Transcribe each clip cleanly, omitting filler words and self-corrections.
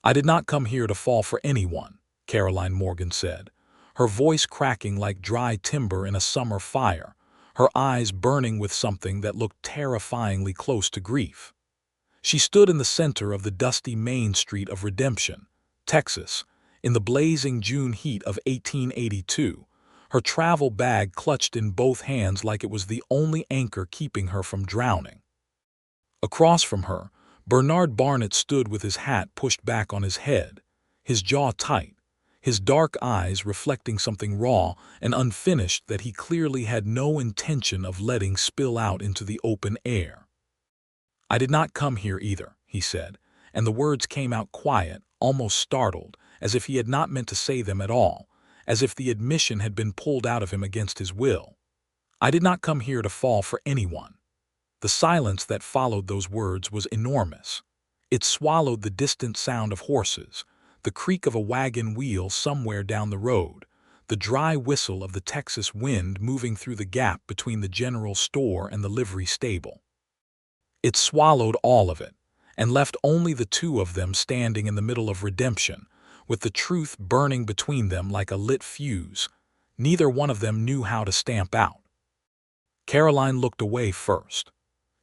"I did not come here to fall for anyone," Caroline Morgan said, her voice cracking like dry timber in a summer fire, her eyes burning with something that looked terrifyingly close to grief. She stood in the center of the dusty main street of Redemption, Texas, in the blazing June heat of 1882, her travel bag clutched in both hands like it was the only anchor keeping her from drowning. Across from her, Bernard Barnett stood with his hat pushed back on his head, his jaw tight, his dark eyes reflecting something raw and unfinished that he clearly had no intention of letting spill out into the open air. "I did not come here either," he said, and the words came out quiet, almost startled, as if he had not meant to say them at all, as if the admission had been pulled out of him against his will. "I did not come here to fall for anyone." The silence that followed those words was enormous. It swallowed the distant sound of horses, the creak of a wagon wheel somewhere down the road, the dry whistle of the Texas wind moving through the gap between the general store and the livery stable. It swallowed all of it, and left only the two of them standing in the middle of Redemption, with the truth burning between them like a lit fuse. Neither one of them knew how to stamp out. Caroline looked away first.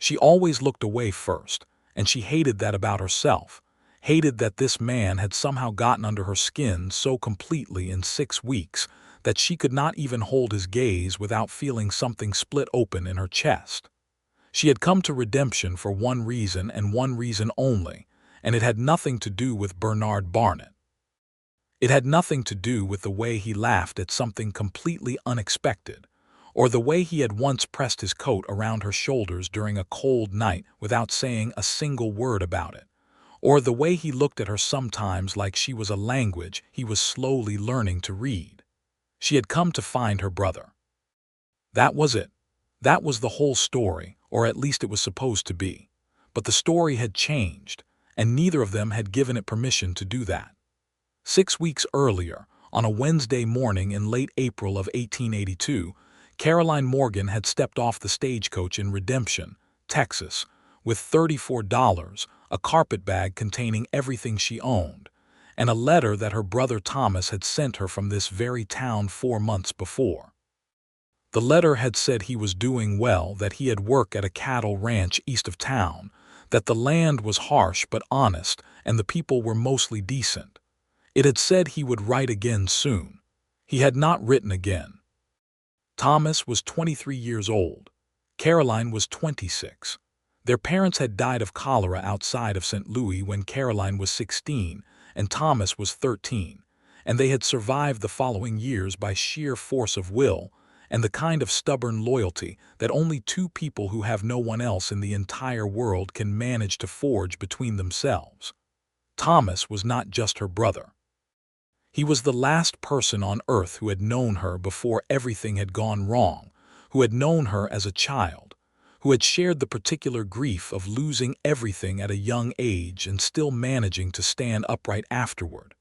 She always looked away first, and she hated that about herself, hated that this man had somehow gotten under her skin so completely in 6 weeks that she could not even hold his gaze without feeling something split open in her chest. She had come to Redemption for one reason and one reason only, and it had nothing to do with Bernard Barnett. It had nothing to do with the way he laughed at something completely unexpected, or the way he had once pressed his coat around her shoulders during a cold night without saying a single word about it, or the way he looked at her sometimes like she was a language he was slowly learning to read. She had come to find her brother. That was it. That was the whole story, or at least it was supposed to be. But the story had changed, and neither of them had given it permission to do that. 6 weeks earlier, on a Wednesday morning in late April of 1882, Caroline Morgan had stepped off the stagecoach in Redemption, Texas, with $34, a carpetbag containing everything she owned, and a letter that her brother Thomas had sent her from this very town 4 months before. The letter had said he was doing well, that he had work at a cattle ranch east of town, that the land was harsh but honest and the people were mostly decent. It had said he would write again soon. He had not written again. Thomas was 23 years old. Caroline was 26. Their parents had died of cholera outside of St. Louis when Caroline was 16 and Thomas was 13, and they had survived the following years by sheer force of will and the kind of stubborn loyalty that only two people who have no one else in the entire world can manage to forge between themselves. Thomas was not just her brother. He was the last person on earth who had known her before everything had gone wrong, who had known her as a child, who had shared the particular grief of losing everything at a young age and still managing to stand upright afterward.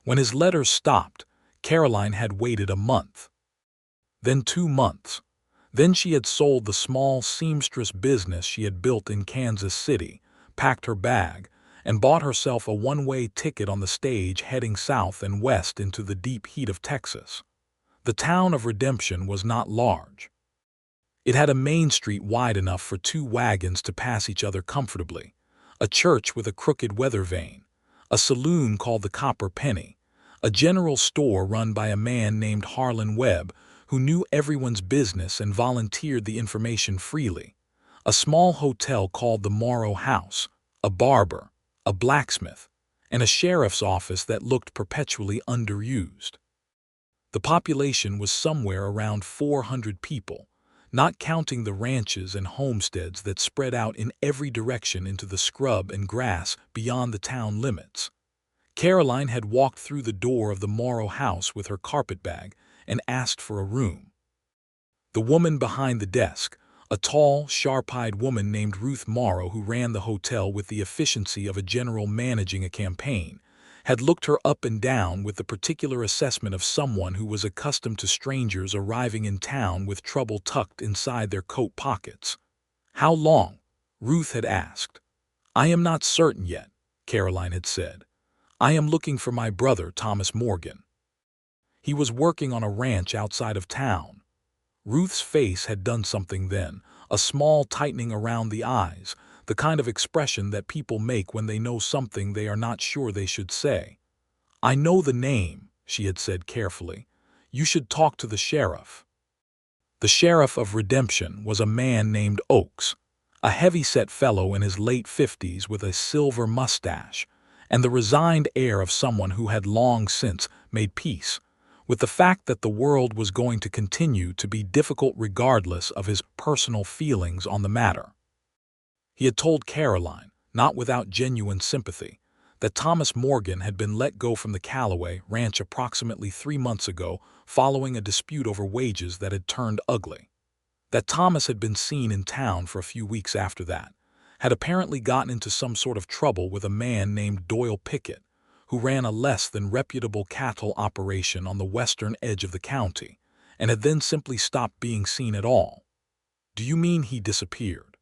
When his letters stopped, Caroline had waited a month. Then 2 months. Then she had sold the small seamstress business she had built in Kansas City, packed her bag, and bought herself a one-way ticket on the stage heading south and west into the deep heat of Texas. The town of Redemption was not large. It had a main street wide enough for 2 wagons to pass each other comfortably, a church with a crooked weather vane, a saloon called the Copper Penny, a general store run by a man named Harlan Webb who knew everyone's business and volunteered the information freely, a small hotel called the Morrow House, a barber, a blacksmith, and a sheriff's office that looked perpetually underused. The population was somewhere around 400 people, not counting the ranches and homesteads that spread out in every direction into the scrub and grass beyond the town limits. Caroline had walked through the door of the Morrow House with her carpetbag and asked for a room. The woman behind the desk, a tall, sharp-eyed woman named Ruth Morrow who ran the hotel with the efficiency of a general managing a campaign, had looked her up and down with the particular assessment of someone who was accustomed to strangers arriving in town with trouble tucked inside their coat pockets. "How long?" Ruth had asked. "I am not certain yet," Caroline had said. I am looking for my brother, Thomas Morgan. He was working on a ranch outside of town. Ruth's face had done something then, a small tightening around the eyes, the kind of expression that people make when they know something they are not sure they should say. I know the name, she had said carefully. You should talk to the sheriff. The sheriff of Redemption was a man named Oakes, a heavy-set fellow in his late 50s with a silver mustache, and the resigned air of someone who had long since made peace with the fact that the world was going to continue to be difficult regardless of his personal feelings on the matter. He had told Caroline, not without genuine sympathy, that Thomas Morgan had been let go from the Callaway ranch approximately 3 months ago following a dispute over wages that had turned ugly. That Thomas had been seen in town for a few weeks after that, had apparently gotten into some sort of trouble with a man named Doyle Pickett, who ran a less than reputable cattle operation on the western edge of the county, and had then simply stopped being seen at all. Do you mean he disappeared?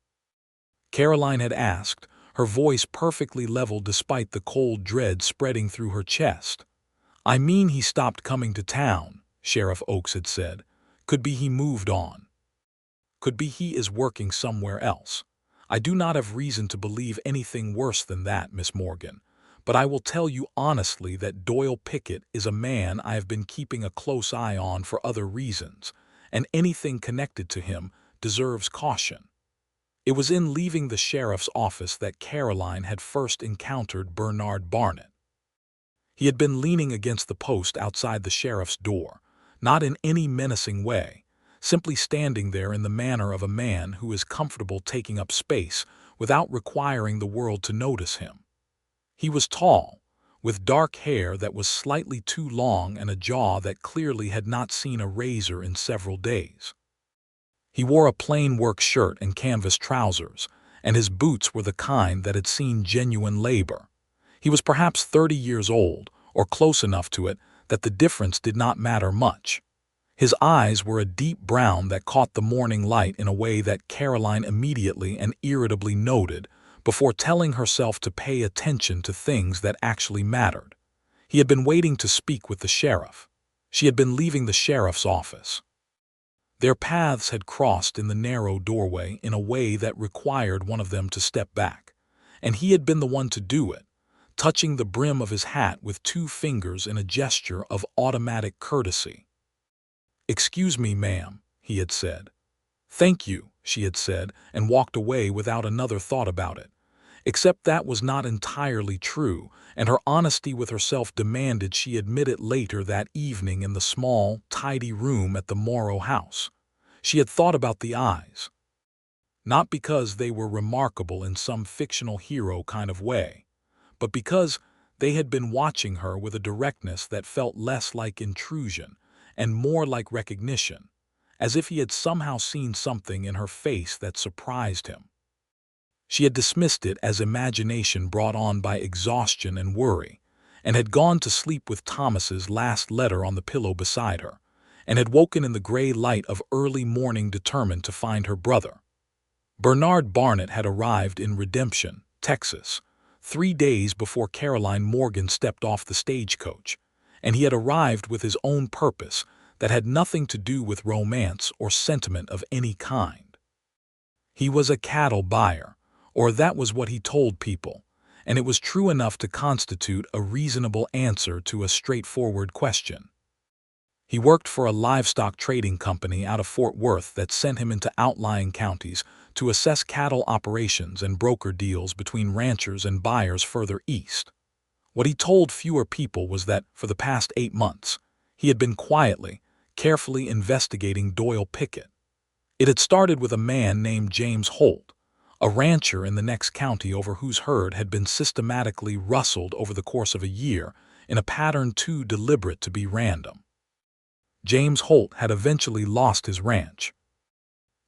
Caroline had asked, her voice perfectly level despite the cold dread spreading through her chest. I mean he stopped coming to town, Sheriff Oakes had said. Could be he moved on. Could be he is working somewhere else. I do not have reason to believe anything worse than that, Miss Morgan. But I will tell you honestly that Doyle Pickett is a man I have been keeping a close eye on for other reasons, and anything connected to him deserves caution. It was in leaving the sheriff's office that Caroline had first encountered Bernard Barnett. He had been leaning against the post outside the sheriff's door, not in any menacing way, simply standing there in the manner of a man who is comfortable taking up space without requiring the world to notice him. He was tall, with dark hair that was slightly too long and a jaw that clearly had not seen a razor in several days. He wore a plain work shirt and canvas trousers, and his boots were the kind that had seen genuine labor. He was perhaps 30 years old, or close enough to it that the difference did not matter much. His eyes were a deep brown that caught the morning light in a way that Caroline immediately and irritably noted, before telling herself to pay attention to things that actually mattered. He had been waiting to speak with the sheriff. She had been leaving the sheriff's office. Their paths had crossed in the narrow doorway in a way that required one of them to step back, and he had been the one to do it, touching the brim of his hat with 2 fingers in a gesture of automatic courtesy. "Excuse me, ma'am," he had said. "Thank you," she had said, and walked away without another thought about it. Except that was not entirely true, and her honesty with herself demanded she admit it later that evening in the small, tidy room at the Morrow house. She had thought about the eyes. Not because they were remarkable in some fictional hero kind of way, but because they had been watching her with a directness that felt less like intrusion and more like recognition, as if he had somehow seen something in her face that surprised him. She had dismissed it as imagination brought on by exhaustion and worry, and had gone to sleep with Thomas's last letter on the pillow beside her, and had woken in the gray light of early morning determined to find her brother. Bernard Barnett had arrived in Redemption, Texas, 3 days before Caroline Morgan stepped off the stagecoach, and he had arrived with his own purpose that had nothing to do with romance or sentiment of any kind. He was a cattle buyer, or that was what he told people, and it was true enough to constitute a reasonable answer to a straightforward question. He worked for a livestock trading company out of Fort Worth that sent him into outlying counties to assess cattle operations and broker deals between ranchers and buyers further east. What he told fewer people was that, for the past 8 months, he had been quietly, carefully investigating Doyle Pickett. It had started with a man named James Holt, a rancher in the next county over whose herd had been systematically rustled over the course of a year in a pattern too deliberate to be random. James Holt had eventually lost his ranch.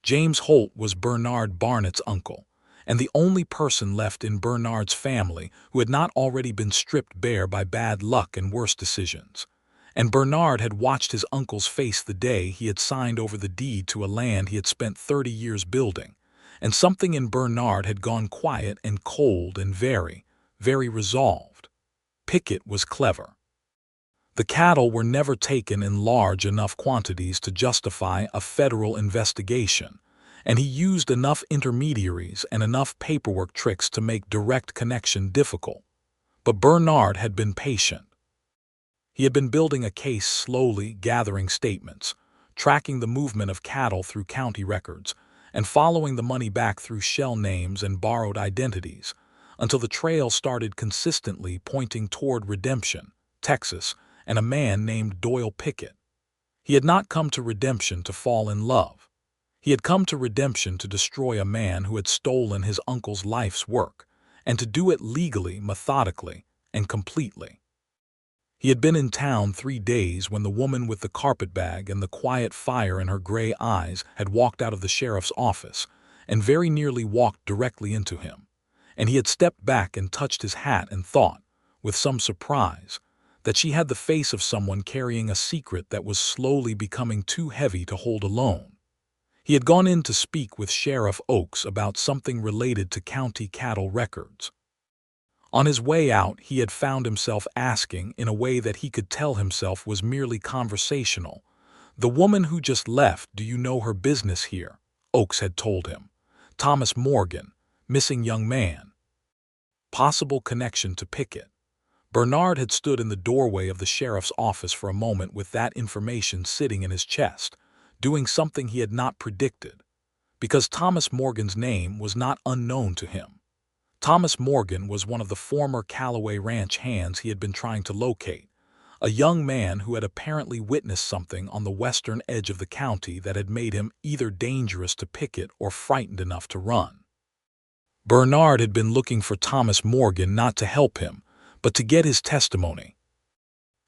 James Holt was Bernard Barnett's uncle, and the only person left in Bernard's family who had not already been stripped bare by bad luck and worse decisions. And Bernard had watched his uncle's face the day he had signed over the deed to a land he had spent 30 years building, and something in Bernard had gone quiet and cold and very, very resolved. Pickett was clever. The cattle were never taken in large enough quantities to justify a federal investigation, and he used enough intermediaries and enough paperwork tricks to make direct connection difficult. But Barnett had been patient. He had been building a case slowly, gathering statements, tracking the movement of cattle through county records, and following the money back through shell names and borrowed identities, until the trail started consistently pointing toward Redemption, Texas, and a man named Doyle Pickett. He had not come to Redemption to fall in love. He had come to Redemption to destroy a man who had stolen his uncle's life's work, and to do it legally, methodically, and completely. He had been in town 3 days when the woman with the carpetbag and the quiet fire in her gray eyes had walked out of the sheriff's office and very nearly walked directly into him, and he had stepped back and touched his hat and thought, with some surprise, that she had the face of someone carrying a secret that was slowly becoming too heavy to hold alone. He had gone in to speak with Sheriff Oakes about something related to county cattle records. On his way out, he had found himself asking, in a way that he could tell himself was merely conversational, "The woman who just left, do you know her business here?" Oakes had told him. "Thomas Morgan, missing young man." Possible connection to Pickett. Barnett had stood in the doorway of the sheriff's office for a moment with that information sitting in his chest, doing something he had not predicted, because Thomas Morgan's name was not unknown to him. Thomas Morgan was one of the former Cowboy ranch hands he had been trying to locate, a young man who had apparently witnessed something on the western edge of the county that had made him either dangerous to Pickett or frightened enough to run. Barnett had been looking for Thomas Morgan not to help him, but to get his testimony.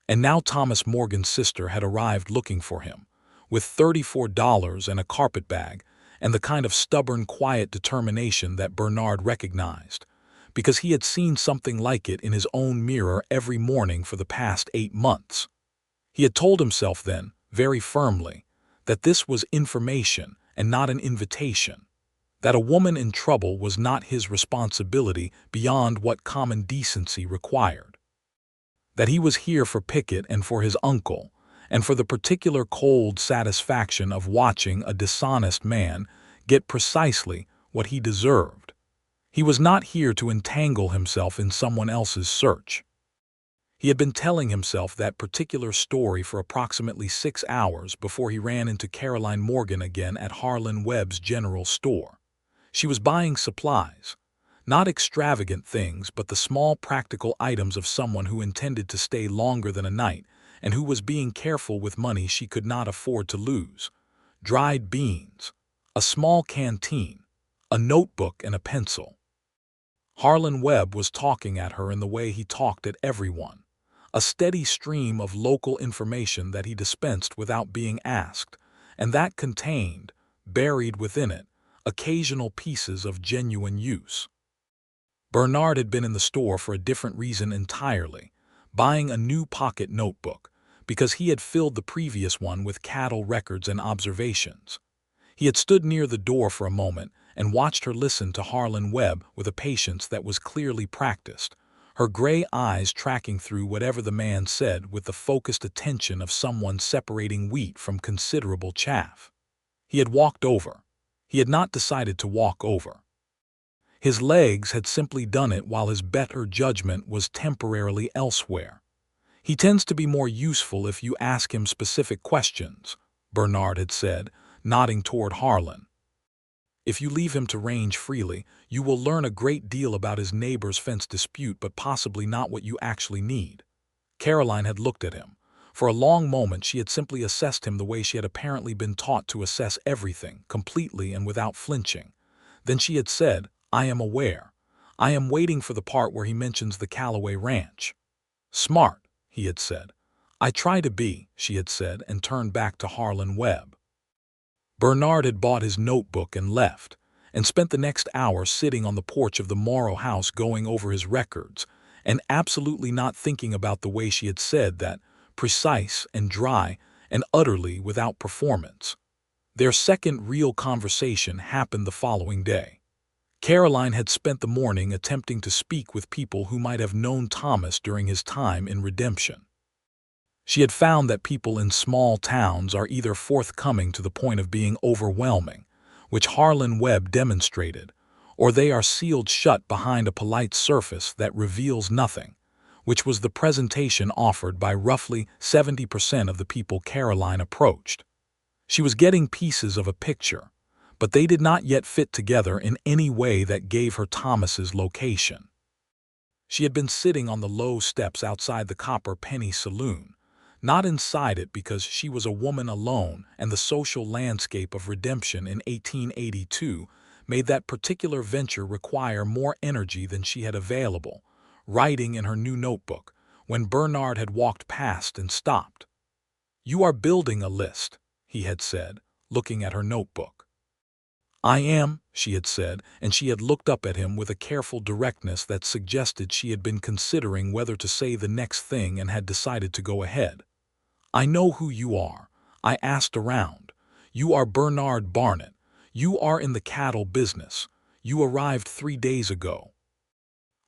And now Thomas Morgan's sister had arrived looking for him, with $34 and a carpetbag, and the kind of stubborn, quiet determination that Barnett recognized, because he had seen something like it in his own mirror every morning for the past 8 months. He had told himself then, very firmly, that this was information and not an invitation, that a woman in trouble was not his responsibility beyond what common decency required, that he was here for Pickett and for his uncle, and for the particular cold satisfaction of watching a dishonest man get precisely what he deserved. He was not here to entangle himself in someone else's search. He had been telling himself that particular story for approximately 6 hours before he ran into Caroline Morgan again at Harlan Webb's general store. She was buying supplies, not extravagant things, but the small practical items of someone who intended to stay longer than a night and who was being careful with money she could not afford to lose. Dried beans, a small canteen, a notebook and a pencil. Harlan Webb was talking at her in the way he talked at everyone, a steady stream of local information that he dispensed without being asked, and that contained, buried within it, occasional pieces of genuine use. Barnett had been in the store for a different reason entirely, buying a new pocket notebook, because he had filled the previous one with cattle records and observations. He had stood near the door for a moment and watched her listen to Harlan Webb with a patience that was clearly practiced, her gray eyes tracking through whatever the man said with the focused attention of someone separating wheat from considerable chaff. He had walked over. He had not decided to walk over. His legs had simply done it while his better judgment was temporarily elsewhere. "He tends to be more useful if you ask him specific questions," Barnett had said, nodding toward Harlan. "If you leave him to range freely, you will learn a great deal about his neighbor's fence dispute, but possibly not what you actually need." Caroline had looked at him. For a long moment she had simply assessed him the way she had apparently been taught to assess everything, completely and without flinching. Then she had said, "I am aware. I am waiting for the part where he mentions the Callaway Ranch." "Smart," he had said. "I try to be," she had said, and turned back to Harlan Webb. Barnett had bought his notebook and left, and spent the next hour sitting on the porch of the Morrow house going over his records, and absolutely not thinking about the way she had said that, precise and dry and utterly without performance. Their second real conversation happened the following day. Caroline had spent the morning attempting to speak with people who might have known Thomas during his time in Redemption. She had found that people in small towns are either forthcoming to the point of being overwhelming, which Harlan Webb demonstrated, or they are sealed shut behind a polite surface that reveals nothing, which was the presentation offered by roughly 70% of the people Caroline approached. She was getting pieces of a picture, but they did not yet fit together in any way that gave her Thomas's location. She had been sitting on the low steps outside the Copper Penny Saloon, not inside it because she was a woman alone and the social landscape of Redemption in 1882 made that particular venture require more energy than she had available, writing in her new notebook, when Bernard had walked past and stopped. "You are building a list," he had said, looking at her notebook. "I am," she had said, and she had looked up at him with a careful directness that suggested she had been considering whether to say the next thing and had decided to go ahead. "I know who you are. I asked around. You are Bernard Barnett. You are in the cattle business. You arrived 3 days ago.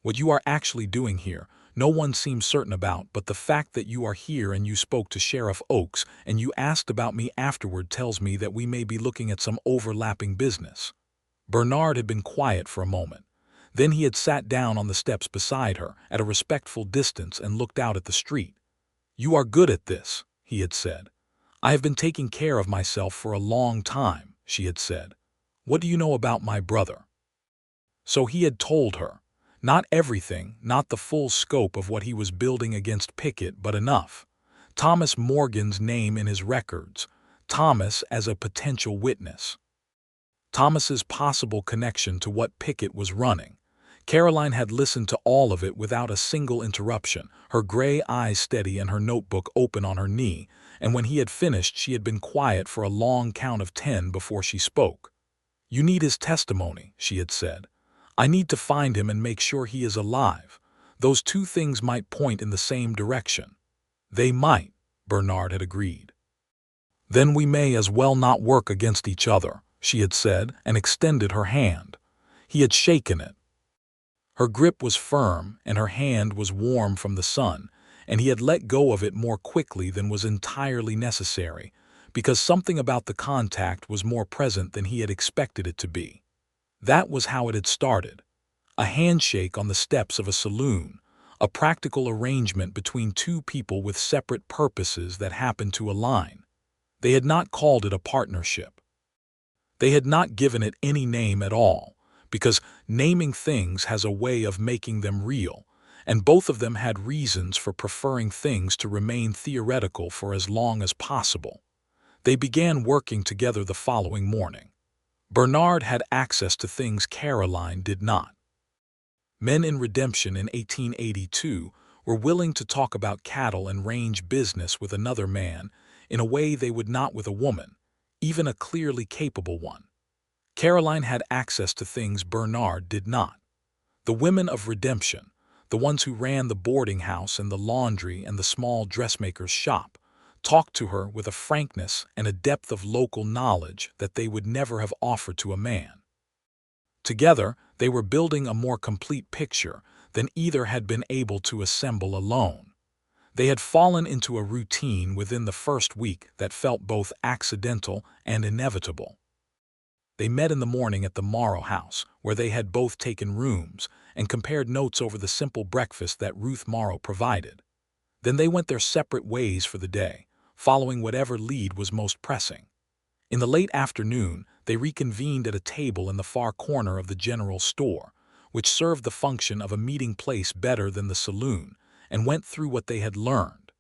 What you are actually doing here, no one seems certain about, but the fact that you are here and you spoke to Sheriff Oakes and you asked about me afterward tells me that we may be looking at some overlapping business." Bernard had been quiet for a moment. Then he had sat down on the steps beside her, at a respectful distance, and looked out at the street. "You are good at this," he had said. "I have been taking care of myself for a long time," she had said. "What do you know about my brother?" So he had told her. Not everything, not the full scope of what he was building against Pickett, but enough. Thomas Morgan's name in his records. Thomas as a potential witness. Thomas's possible connection to what Pickett was running. Caroline had listened to all of it without a single interruption, her gray eyes steady and her notebook open on her knee, and when he had finished she had been quiet for a long count of 10 before she spoke. "You need his testimony," she had said. "I need to find him and make sure he is alive. Those two things might point in the same direction." "They might," Bernard had agreed. "Then we may as well not work against each other," she had said, and extended her hand. He had shaken it. Her grip was firm, and her hand was warm from the sun, and he had let go of it more quickly than was entirely necessary, because something about the contact was more present than he had expected it to be. That was how it had started. A handshake on the steps of a saloon, a practical arrangement between two people with separate purposes that happened to align. They had not called it a partnership. They had not given it any name at all, because naming things has a way of making them real, and both of them had reasons for preferring things to remain theoretical for as long as possible. They began working together the following morning. Bernard had access to things Caroline did not. Men in Redemption in 1882 were willing to talk about cattle and range business with another man in a way they would not with a woman, even a clearly capable one. Caroline had access to things Bernard did not. The women of Redemption, the ones who ran the boarding house and the laundry and the small dressmaker's shop, talked to her with a frankness and a depth of local knowledge that they would never have offered to a man. Together, they were building a more complete picture than either had been able to assemble alone. They had fallen into a routine within the first week that felt both accidental and inevitable. They met in the morning at the Morrow House, where they had both taken rooms, and compared notes over the simple breakfast that Ruth Morrow provided. Then they went their separate ways for the day, following whatever lead was most pressing. In the late afternoon, they reconvened at a table in the far corner of the general store, which served the function of a meeting place better than the saloon, and went through what they had learned.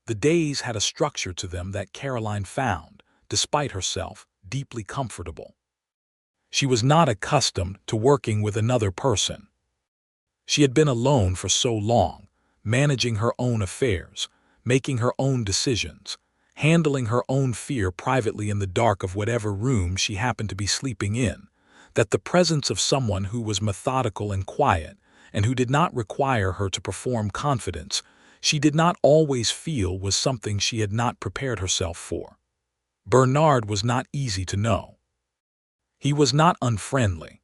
The days had a structure to them that Caroline found, despite herself, deeply comfortable. She was not accustomed to working with another person. She had been alone for so long, managing her own affairs, making her own decisions, handling her own fear privately in the dark of whatever room she happened to be sleeping in, that the presence of someone who was methodical and quiet, and who did not require her to perform confidence, she did not always feel was something she had not prepared herself for. Bernard was not easy to know. He was not unfriendly,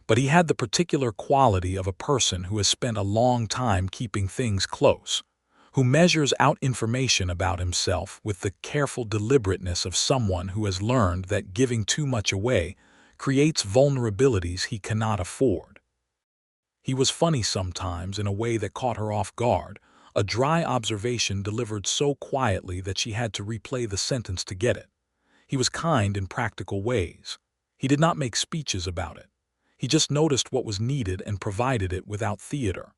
but he had the particular quality of a person who has spent a long time keeping things close, who measures out information about himself with the careful deliberateness of someone who has learned that giving too much away creates vulnerabilities he cannot afford. He was funny sometimes in a way that caught her off guard, a dry observation delivered so quietly that she had to replay the sentence to get it. He was kind in practical ways. He did not make speeches about it. He just noticed what was needed and provided it without theater.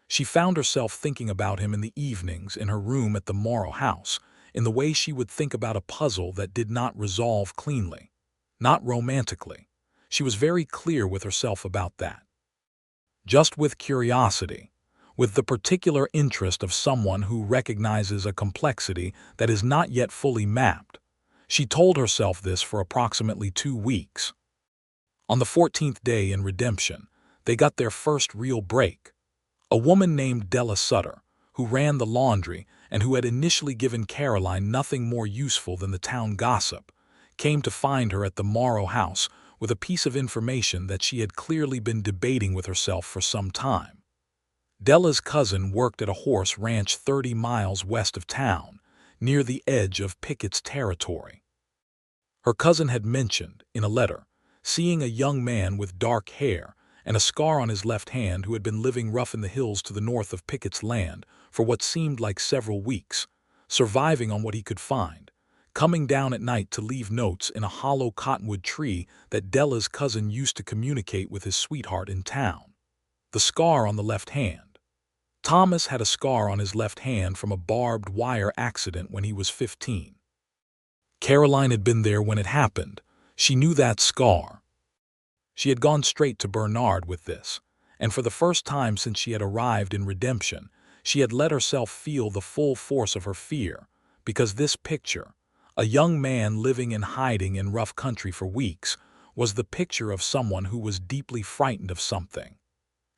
She found herself thinking about him in the evenings in her room at the Morrow House, in the way she would think about a puzzle that did not resolve cleanly, not romantically. She was very clear with herself about that. Just with curiosity, with the particular interest of someone who recognizes a complexity that is not yet fully mapped. She told herself this for approximately 2 weeks. On the 14th day in redemption, they got their first real break. A woman named Della Sutter, who ran the laundry and who had initially given Caroline nothing more useful than the town gossip, came to find her at the Morrow House with a piece of information that she had clearly been debating with herself for some time. Della's cousin worked at a horse ranch 30 miles west of town, near the edge of Pickett's territory. Her cousin had mentioned, in a letter, seeing a young man with dark hair and a scar on his left hand who had been living rough in the hills to the north of Pickett's land for what seemed like several weeks, surviving on what he could find, coming down at night to leave notes in a hollow cottonwood tree that Della's cousin used to communicate with his sweetheart in town. The scar on the left hand. Thomas had a scar on his left hand from a barbed wire accident when he was 15. Caroline had been there when it happened. She knew that scar. She had gone straight to Bernard with this, and for the first time since she had arrived in redemption, she had let herself feel the full force of her fear, because this picture, a young man living in hiding in rough country for weeks, was the picture of someone who was deeply frightened of something.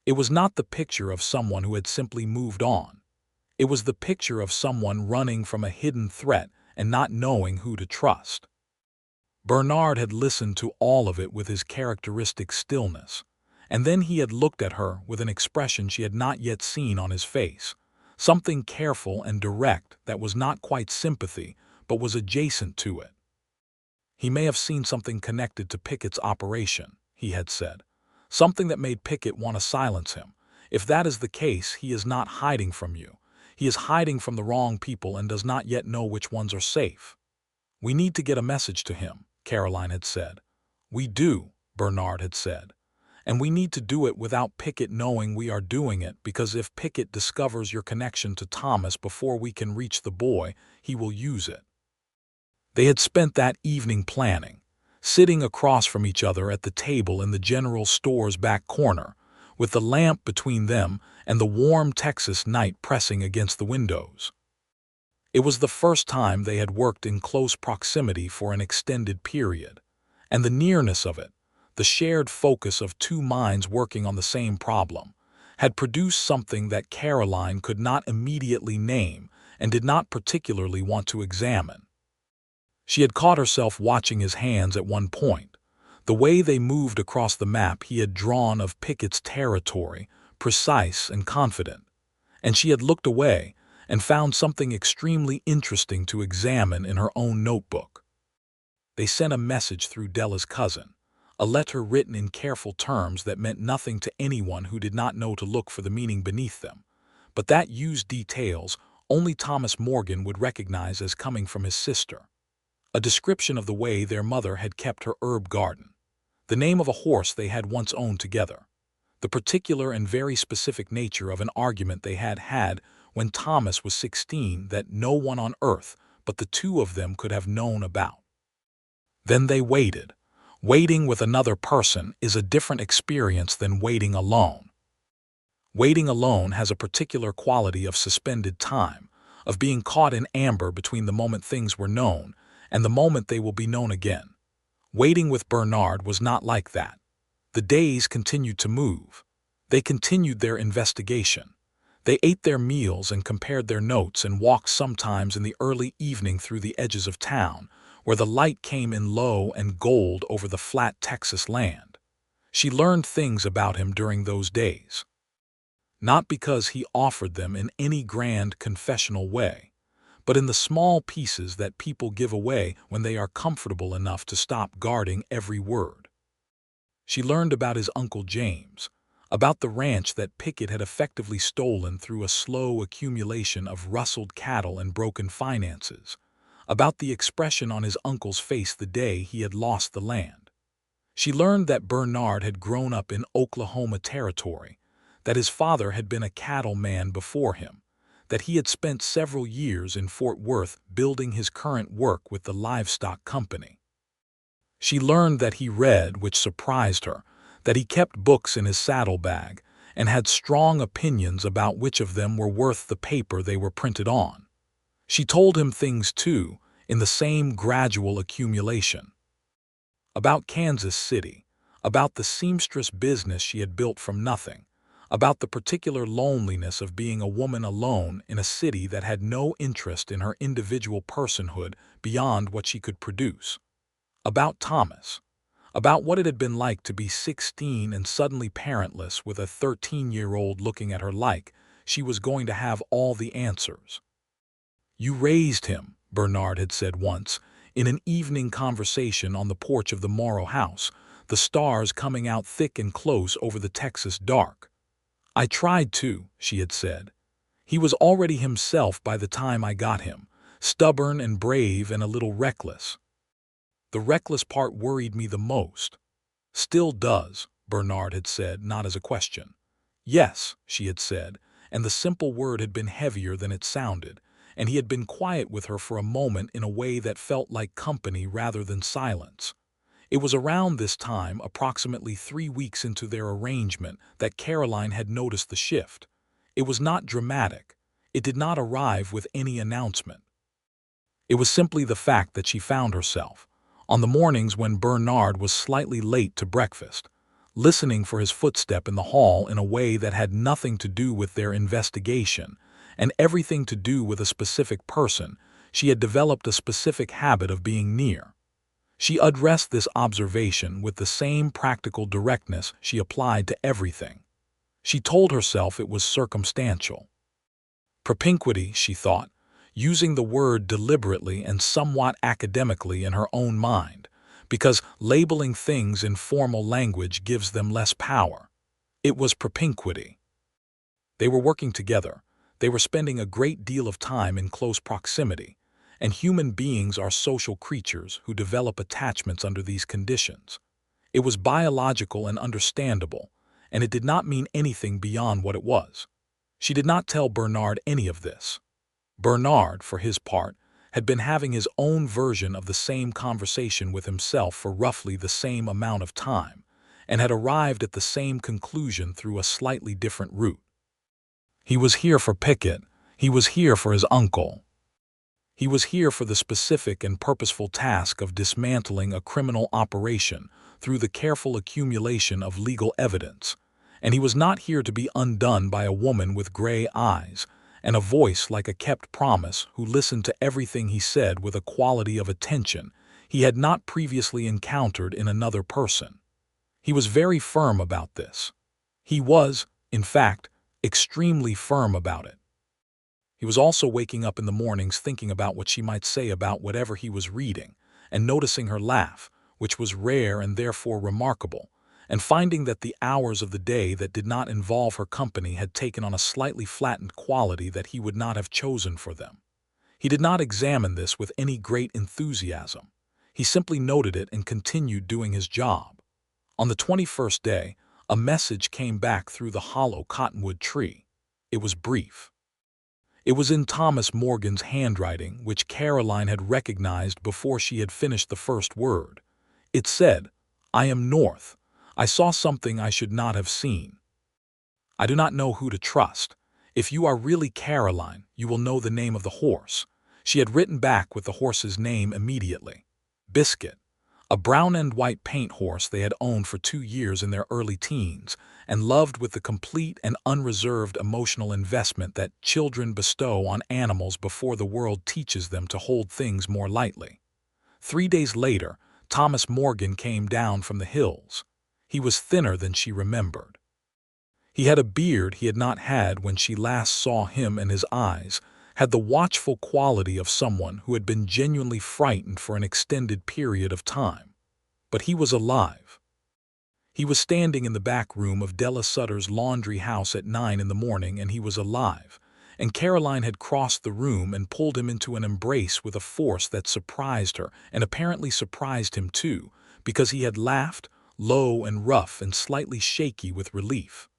It was not the picture of someone who had simply moved on. It was the picture of someone running from a hidden threat and not knowing who to trust. Bernard had listened to all of it with his characteristic stillness, and then he had looked at her with an expression she had not yet seen on his face, something careful and direct that was not quite sympathy, but was adjacent to it. He may have seen something connected to Pickett's operation, he had said, something that made Pickett want to silence him. If that is the case, he is not hiding from you. He is hiding from the wrong people and does not yet know which ones are safe. We need to get a message to him, Caroline had said. We do, Bernard had said. And we need to do it without Pickett knowing we are doing it, because if Pickett discovers your connection to Thomas before we can reach the boy, he will use it. They had spent that evening planning, sitting across from each other at the table in the general store's back corner, with the lamp between them and the warm Texas night pressing against the windows. It was the first time they had worked in close proximity for an extended period, and the nearness of it, the shared focus of two minds working on the same problem, had produced something that Caroline could not immediately name and did not particularly want to examine. She had caught herself watching his hands at one point, the way they moved across the map he had drawn of Pickett's territory, precise and confident, and she had looked away and found something extremely interesting to examine in her own notebook. They sent a message through Della's cousin, a letter written in careful terms that meant nothing to anyone who did not know to look for the meaning beneath them, but that used details only Thomas Morgan would recognize as coming from his sister. A description of the way their mother had kept her herb garden, the name of a horse they had once owned together, the particular and very specific nature of an argument they had had when Thomas was 16 that no one on earth but the two of them could have known about. Then they waited. Waiting with another person is a different experience than waiting alone. Waiting alone has a particular quality of suspended time, of being caught in amber between the moment things were known and the moment they will be known again. Waiting with Bernard was not like that. The days continued to move. They continued their investigation. They ate their meals and compared their notes and walked sometimes in the early evening through the edges of town, where the light came in low and gold over the flat Texas land. She learned things about him during those days. Not because he offered them in any grand confessional way, but in the small pieces that people give away when they are comfortable enough to stop guarding every word. She learned about his Uncle James, about the ranch that Pickett had effectively stolen through a slow accumulation of rustled cattle and broken finances, about the expression on his uncle's face the day he had lost the land. She learned that Bernard had grown up in Oklahoma Territory, that his father had been a cattleman before him, that he had spent several years in Fort Worth building his current work with the livestock company. She learned that he read, which surprised her, that he kept books in his saddlebag and had strong opinions about which of them were worth the paper they were printed on. She told him things, too, in the same gradual accumulation. About Kansas City, about the seamstress business she had built from nothing, about the particular loneliness of being a woman alone in a city that had no interest in her individual personhood beyond what she could produce. About Thomas, about what it had been like to be 16 and suddenly parentless with a 13-year-old looking at her like she was going to have all the answers. "You raised him," Bernard had said once, in an evening conversation on the porch of the Morrow house, the stars coming out thick and close over the Texas dark. "I tried to," she had said. "He was already himself by the time I got him, stubborn and brave and a little reckless. The reckless part worried me the most." "Still does," Bernard had said, not as a question. "Yes," she had said, and the simple word had been heavier than it sounded, and he had been quiet with her for a moment in a way that felt like company rather than silence. It was around this time, approximately 3 weeks into their arrangement, that Caroline had noticed the shift. It was not dramatic. It did not arrive with any announcement. It was simply the fact that she found herself, on the mornings when Bernard was slightly late to breakfast, listening for his footstep in the hall in a way that had nothing to do with their investigation and everything to do with a specific person she had developed a specific habit of being near. She addressed this observation with the same practical directness she applied to everything. She told herself it was circumstantial. Propinquity, she thought, using the word deliberately and somewhat academically in her own mind, because labeling things in formal language gives them less power. It was propinquity. They were working together. They were spending a great deal of time in close proximity, and human beings are social creatures who develop attachments under these conditions. It was biological and understandable, and it did not mean anything beyond what it was. She did not tell Bernard any of this. Bernard, for his part, had been having his own version of the same conversation with himself for roughly the same amount of time, and had arrived at the same conclusion through a slightly different route. He was here for Pickett. He was here for his uncle. He was here for the specific and purposeful task of dismantling a criminal operation through the careful accumulation of legal evidence, and he was not here to be undone by a woman with gray eyes and a voice like a kept promise who listened to everything he said with a quality of attention he had not previously encountered in another person. He was very firm about this. He was, in fact, extremely firm about it. He was also waking up in the mornings thinking about what she might say about whatever he was reading, and noticing her laugh, which was rare and therefore remarkable, and finding that the hours of the day that did not involve her company had taken on a slightly flattened quality that he would not have chosen for them. He did not examine this with any great enthusiasm. He simply noted it and continued doing his job. On the 21st day, a message came back through the hollow cottonwood tree. It was brief. It was in Thomas Morgan's handwriting, which Caroline had recognized before she had finished the first word. It said, "I am North. I saw something I should not have seen. I do not know who to trust. If you are really Caroline, you will know the name of the horse." She had written back with the horse's name immediately. Biscuit, a brown and white paint horse they had owned for 2 years in their early teens, and loved with the complete and unreserved emotional investment that children bestow on animals before the world teaches them to hold things more lightly. 3 days later, Thomas Morgan came down from the hills. He was thinner than she remembered. He had a beard he had not had when she last saw him, and his eyes had the watchful quality of someone who had been genuinely frightened for an extended period of time. But he was alive. He was standing in the back room of Della Sutter's laundry house at 9 in the morning, and he was alive. And Caroline had crossed the room and pulled him into an embrace with a force that surprised her, and apparently surprised him too, because he had laughed, low and rough and slightly shaky with relief.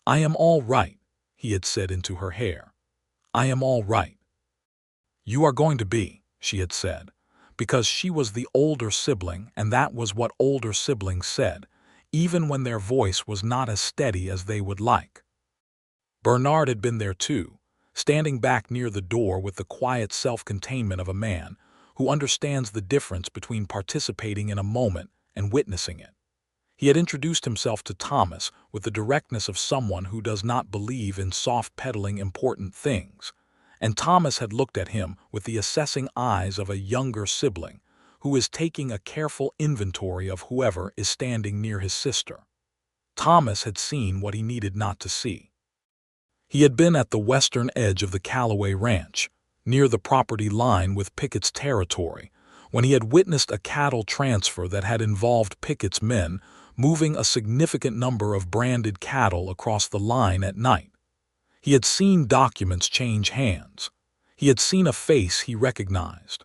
"I am all right," he had said into her hair. "I am all right." "You are going to be," she had said, because she was the older sibling, and that was what older siblings said, even when their voice was not as steady as they would like. Bernard had been there too, standing back near the door with the quiet self-containment of a man who understands the difference between participating in a moment and witnessing it. He had introduced himself to Thomas with the directness of someone who does not believe in soft-pedaling important things, and Thomas had looked at him with the assessing eyes of a younger sibling who is taking a careful inventory of whoever is standing near his sister. Thomas had seen what he needed not to see. He had been at the western edge of the Calloway Ranch, near the property line with Pickett's territory, when he had witnessed a cattle transfer that had involved Pickett's men moving a significant number of branded cattle across the line at night. He had seen documents change hands. He had seen a face he recognized.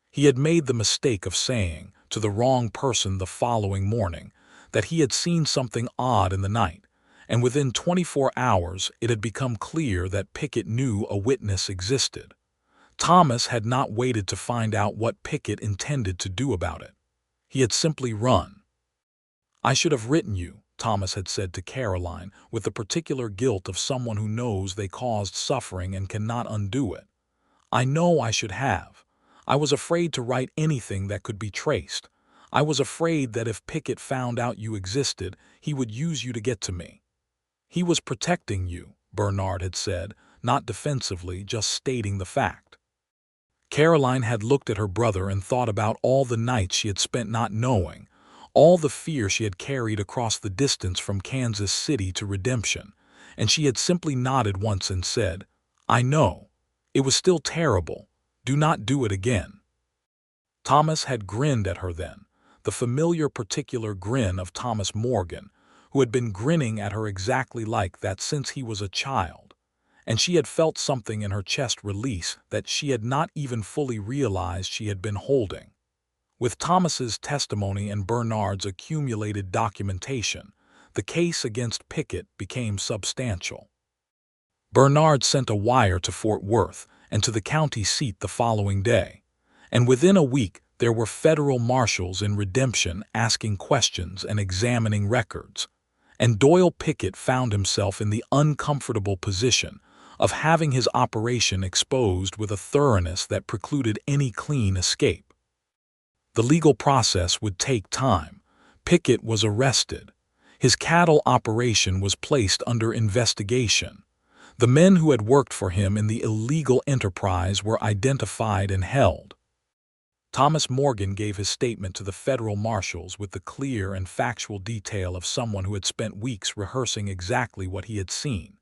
He had made the mistake of saying to the wrong person the following morning that he had seen something odd in the night, and within 24 hours it had become clear that Pickett knew a witness existed. Thomas had not waited to find out what Pickett intended to do about it. He had simply run. "I should have written you," Thomas had said to Caroline, with the particular guilt of someone who knows they caused suffering and cannot undo it. "I know I should have. I was afraid to write anything that could be traced. I was afraid that if Pickett found out you existed, he would use you to get to me." "He was protecting you," Bernard had said, not defensively, just stating the fact. Caroline had looked at her brother and thought about all the nights she had spent not knowing, all the fear she had carried across the distance from Kansas City to Redemption, and she had simply nodded once and said, "I know. It was still terrible. Do not do it again." Thomas had grinned at her then, the familiar particular grin of Thomas Morgan, who had been grinning at her exactly like that since he was a child, and she had felt something in her chest release that she had not even fully realized she had been holding. With Thomas's testimony and Bernard's accumulated documentation, the case against Pickett became substantial. Bernard sent a wire to Fort Worth and to the county seat the following day, and within a week there were federal marshals in Redemption asking questions and examining records, and Doyle Pickett found himself in the uncomfortable position of having his operation exposed with a thoroughness that precluded any clean escape. The legal process would take time. Pickett was arrested. His cattle operation was placed under investigation. The men who had worked for him in the illegal enterprise were identified and held. Thomas Morgan gave his statement to the federal marshals with the clear and factual detail of someone who had spent weeks rehearsing exactly what he had seen.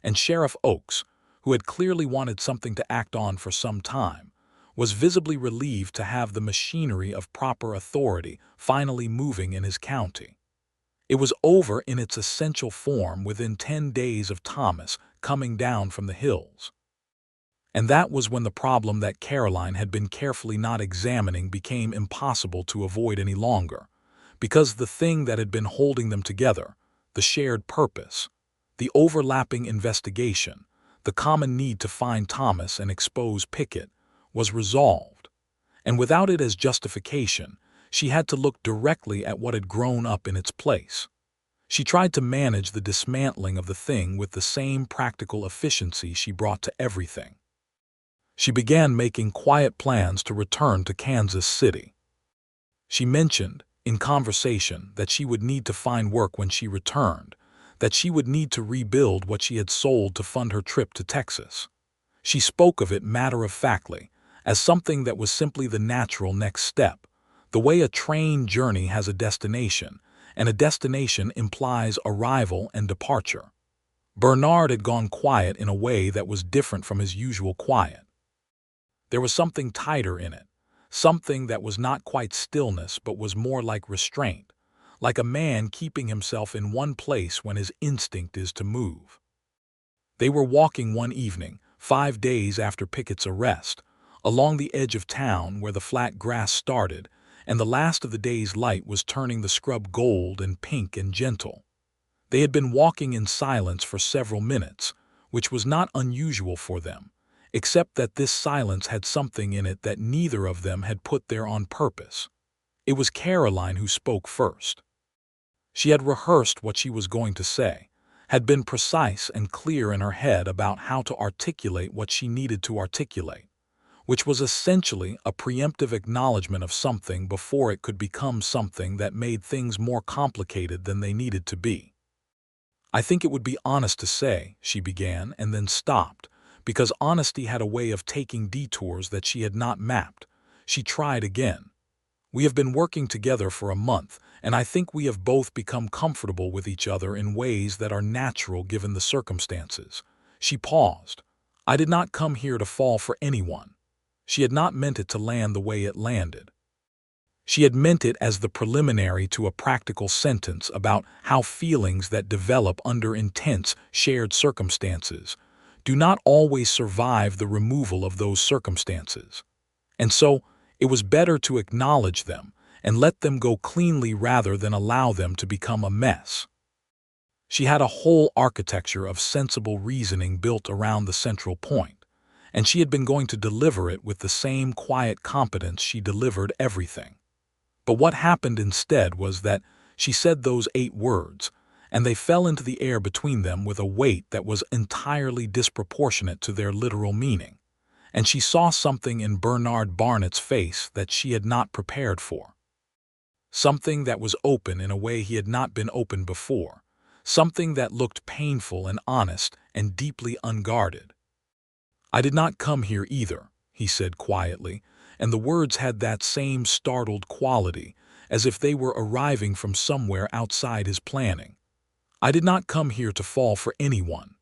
And Sheriff Oakes, who had clearly wanted something to act on for some time, was visibly relieved to have the machinery of proper authority finally moving in his county. It was over in its essential form within 10 days of Thomas coming down from the hills. And that was when the problem that Caroline had been carefully not examining became impossible to avoid any longer, because the thing that had been holding them together, the shared purpose, the overlapping investigation, the common need to find Thomas and expose Pickett, was resolved. And without it as justification, she had to look directly at what had grown up in its place. She tried to manage the dismantling of the thing with the same practical efficiency she brought to everything. She began making quiet plans to return to Kansas City. She mentioned, in conversation, that she would need to find work when she returned, that she would need to rebuild what she had sold to fund her trip to Texas. She spoke of it matter-of-factly, as something that was simply the natural next step, the way a train journey has a destination, and a destination implies arrival and departure. Bernard had gone quiet in a way that was different from his usual quiet. There was something tighter in it, something that was not quite stillness but was more like restraint, like a man keeping himself in one place when his instinct is to move. They were walking one evening, 5 days after Pickett's arrest, along the edge of town where the flat grass started, and the last of the day's light was turning the scrub gold and pink and gentle. They had been walking in silence for several minutes, which was not unusual for them, except that this silence had something in it that neither of them had put there on purpose. It was Caroline who spoke first. She had rehearsed what she was going to say, had been precise and clear in her head about how to articulate what she needed to articulate, which was essentially a preemptive acknowledgement of something before it could become something that made things more complicated than they needed to be. "I think it would be honest to say," she began, and then stopped, because honesty had a way of taking detours that she had not mapped. She tried again. "We have been working together for a month, and I think we have both become comfortable with each other in ways that are natural given the circumstances." She paused. "I did not come here to fall for anyone." She had not meant it to land the way it landed. She had meant it as the preliminary to a practical sentence about how feelings that develop under intense, shared circumstances do not always survive the removal of those circumstances. And so, it was better to acknowledge them and let them go cleanly rather than allow them to become a mess. She had a whole architecture of sensible reasoning built around the central point, and she had been going to deliver it with the same quiet competence she delivered everything. But what happened instead was that she said those 8 words, and they fell into the air between them with a weight that was entirely disproportionate to their literal meaning, and she saw something in Bernard Barnett's face that she had not prepared for. Something that was open in a way he had not been open before, something that looked painful and honest and deeply unguarded. "I did not come here either," he said quietly, and the words had that same startled quality, as if they were arriving from somewhere outside his planning. "I did not come here to fall for anyone."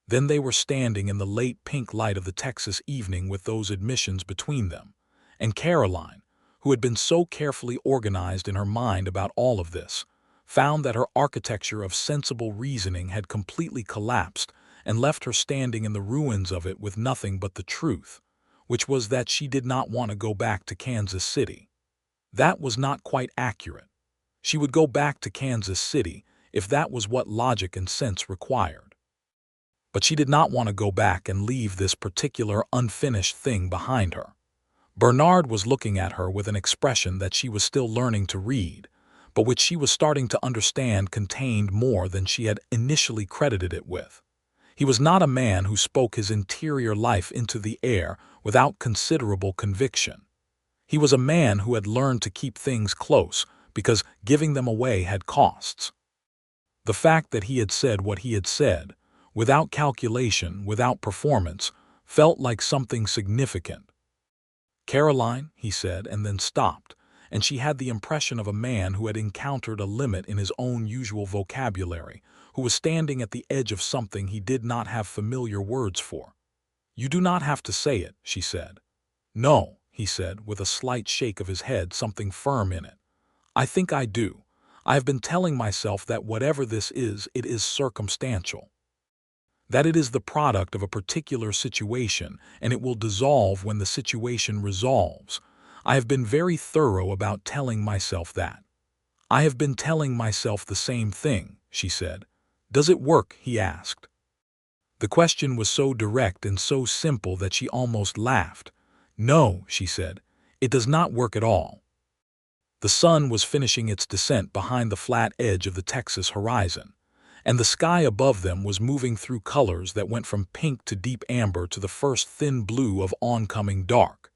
Then they were standing in the late pink light of the Texas evening with those admissions between them, and Caroline, who had been so carefully organized in her mind about all of this, found that her architecture of sensible reasoning had completely collapsed and left her standing in the ruins of it with nothing but the truth, which was that she did not want to go back to Kansas City. That was not quite accurate. She would go back to Kansas City if that was what logic and sense required. But she did not want to go back and leave this particular unfinished thing behind her. Bernard was looking at her with an expression that she was still learning to read, but which she was starting to understand contained more than she had initially credited it with. He was not a man who spoke his interior life into the air without considerable conviction. He was a man who had learned to keep things close because giving them away had costs. The fact that he had said what he had said, without calculation, without performance, felt like something significant. "Caroline," he said, and then stopped, and she had the impression of a man who had encountered a limit in his own usual vocabulary, who was standing at the edge of something he did not have familiar words for. "You do not have to say it," she said. "No," he said, with a slight shake of his head, something firm in it. "I think I do. I have been telling myself that whatever this is, it is circumstantial. That it is the product of a particular situation, and it will dissolve when the situation resolves. I have been very thorough about telling myself that." "I have been telling myself the same thing," she said. "Does it work?" he asked. The question was so direct and so simple that she almost laughed. "No," she said, "it does not work at all." The sun was finishing its descent behind the flat edge of the Texas horizon, and the sky above them was moving through colors that went from pink to deep amber to the first thin blue of oncoming dark.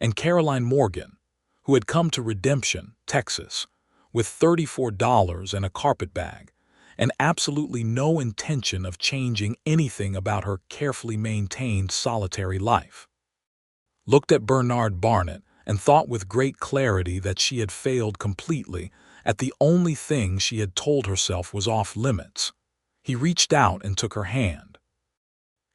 And Caroline Morgan, who had come to Redemption, Texas, with $34 and a carpetbag, and absolutely no intention of changing anything about her carefully maintained solitary life, looked at Bernard Barnett and thought with great clarity that she had failed completely at the only thing she had told herself was off limits. He reached out and took her hand.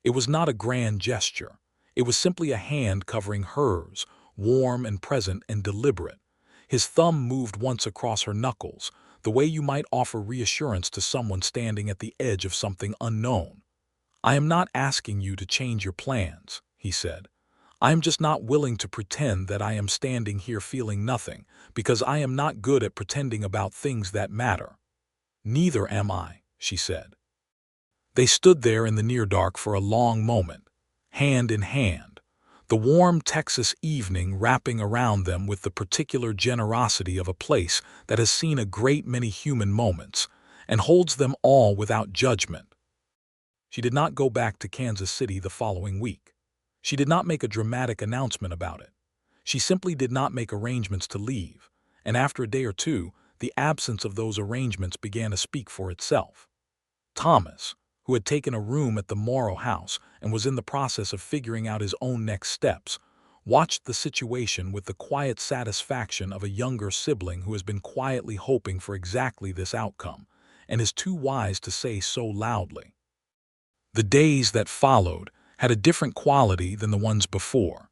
It was not a grand gesture. It was simply a hand covering hers, warm and present and deliberate. His thumb moved once across her knuckles, the way you might offer reassurance to someone standing at the edge of something unknown. "I am not asking you to change your plans," he said. "I am just not willing to pretend that I am standing here feeling nothing, because I am not good at pretending about things that matter." "Neither am I," she said. They stood there in the near dark for a long moment, hand in hand, the warm Texas evening wrapping around them with the particular generosity of a place that has seen a great many human moments and holds them all without judgment. She did not go back to Kansas City the following week. She did not make a dramatic announcement about it. She simply did not make arrangements to leave, and after a day or two, the absence of those arrangements began to speak for itself. Thomas, who had taken a room at the Morrow House and was in the process of figuring out his own next steps, watched the situation with the quiet satisfaction of a younger sibling who has been quietly hoping for exactly this outcome, and is too wise to say so loudly. The days that followed had a different quality than the ones before.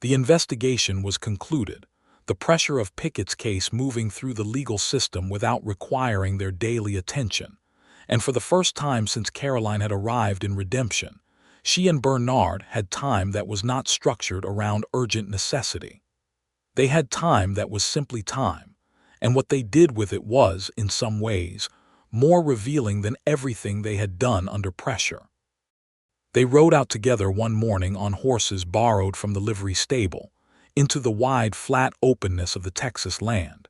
The investigation was concluded, the pressure of Pickett's case moving through the legal system without requiring their daily attention, and for the first time since Caroline had arrived in redemption, she and Bernard had time that was not structured around urgent necessity. They had time that was simply time, and what they did with it was, in some ways, more revealing than everything they had done under pressure. They rode out together one morning on horses borrowed from the livery stable, into the wide, flat openness of the Texas land,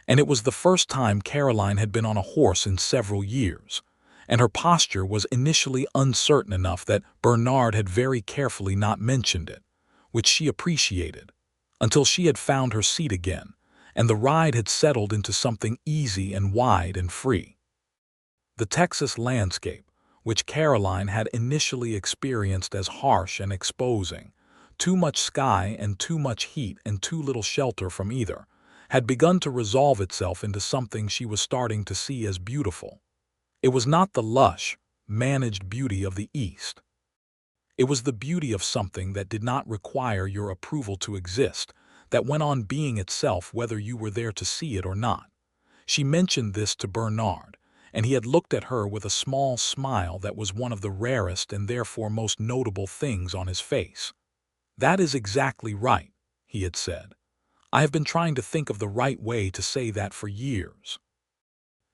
and it was the first time Caroline had been on a horse in several years, and her posture was initially uncertain enough that Bernard had very carefully not mentioned it, which she appreciated, until she had found her seat again, and the ride had settled into something easy and wide and free. The Texas landscape, which Caroline had initially experienced as harsh and exposing, too much sky and too much heat and too little shelter from either, had begun to resolve itself into something she was starting to see as beautiful. It was not the lush, managed beauty of the East. It was the beauty of something that did not require your approval to exist, that went on being itself whether you were there to see it or not. She mentioned this to Bernard, and he had looked at her with a small smile that was one of the rarest and therefore most notable things on his face. "That is exactly right," he had said. "I have been trying to think of the right way to say that for years."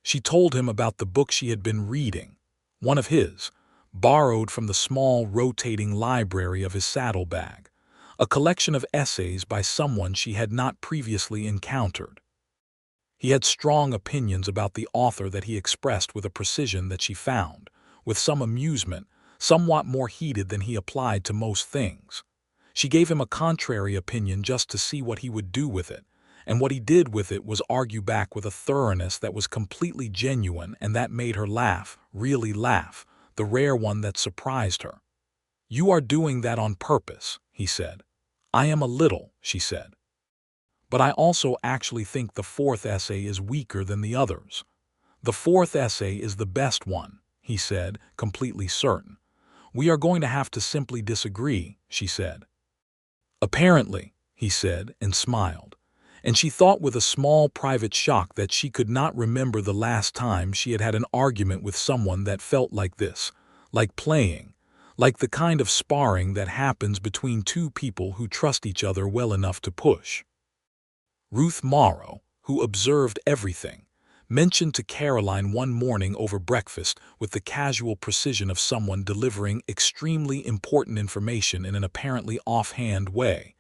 She told him about the book she had been reading, one of his, borrowed from the small rotating library of his saddlebag, a collection of essays by someone she had not previously encountered. He had strong opinions about the author that he expressed with a precision that she found, with some amusement, somewhat more heated than he applied to most things. She gave him a contrary opinion just to see what he would do with it, and what he did with it was argue back with a thoroughness that was completely genuine and that made her laugh, really laugh, the rare one that surprised her. "You are doing that on purpose," he said. "I am a little," she said. "But I also actually think the fourth essay is weaker than the others." "The fourth essay is the best one," he said, completely certain. "We are going to have to simply disagree," she said. "Apparently," he said, and smiled. And she thought with a small private shock that she could not remember the last time she had had an argument with someone that felt like this, like playing, like the kind of sparring that happens between two people who trust each other well enough to push. Ruth Morrow, who observed everything, mentioned to Caroline one morning over breakfast with the casual precision of someone delivering extremely important information in an apparently offhand way,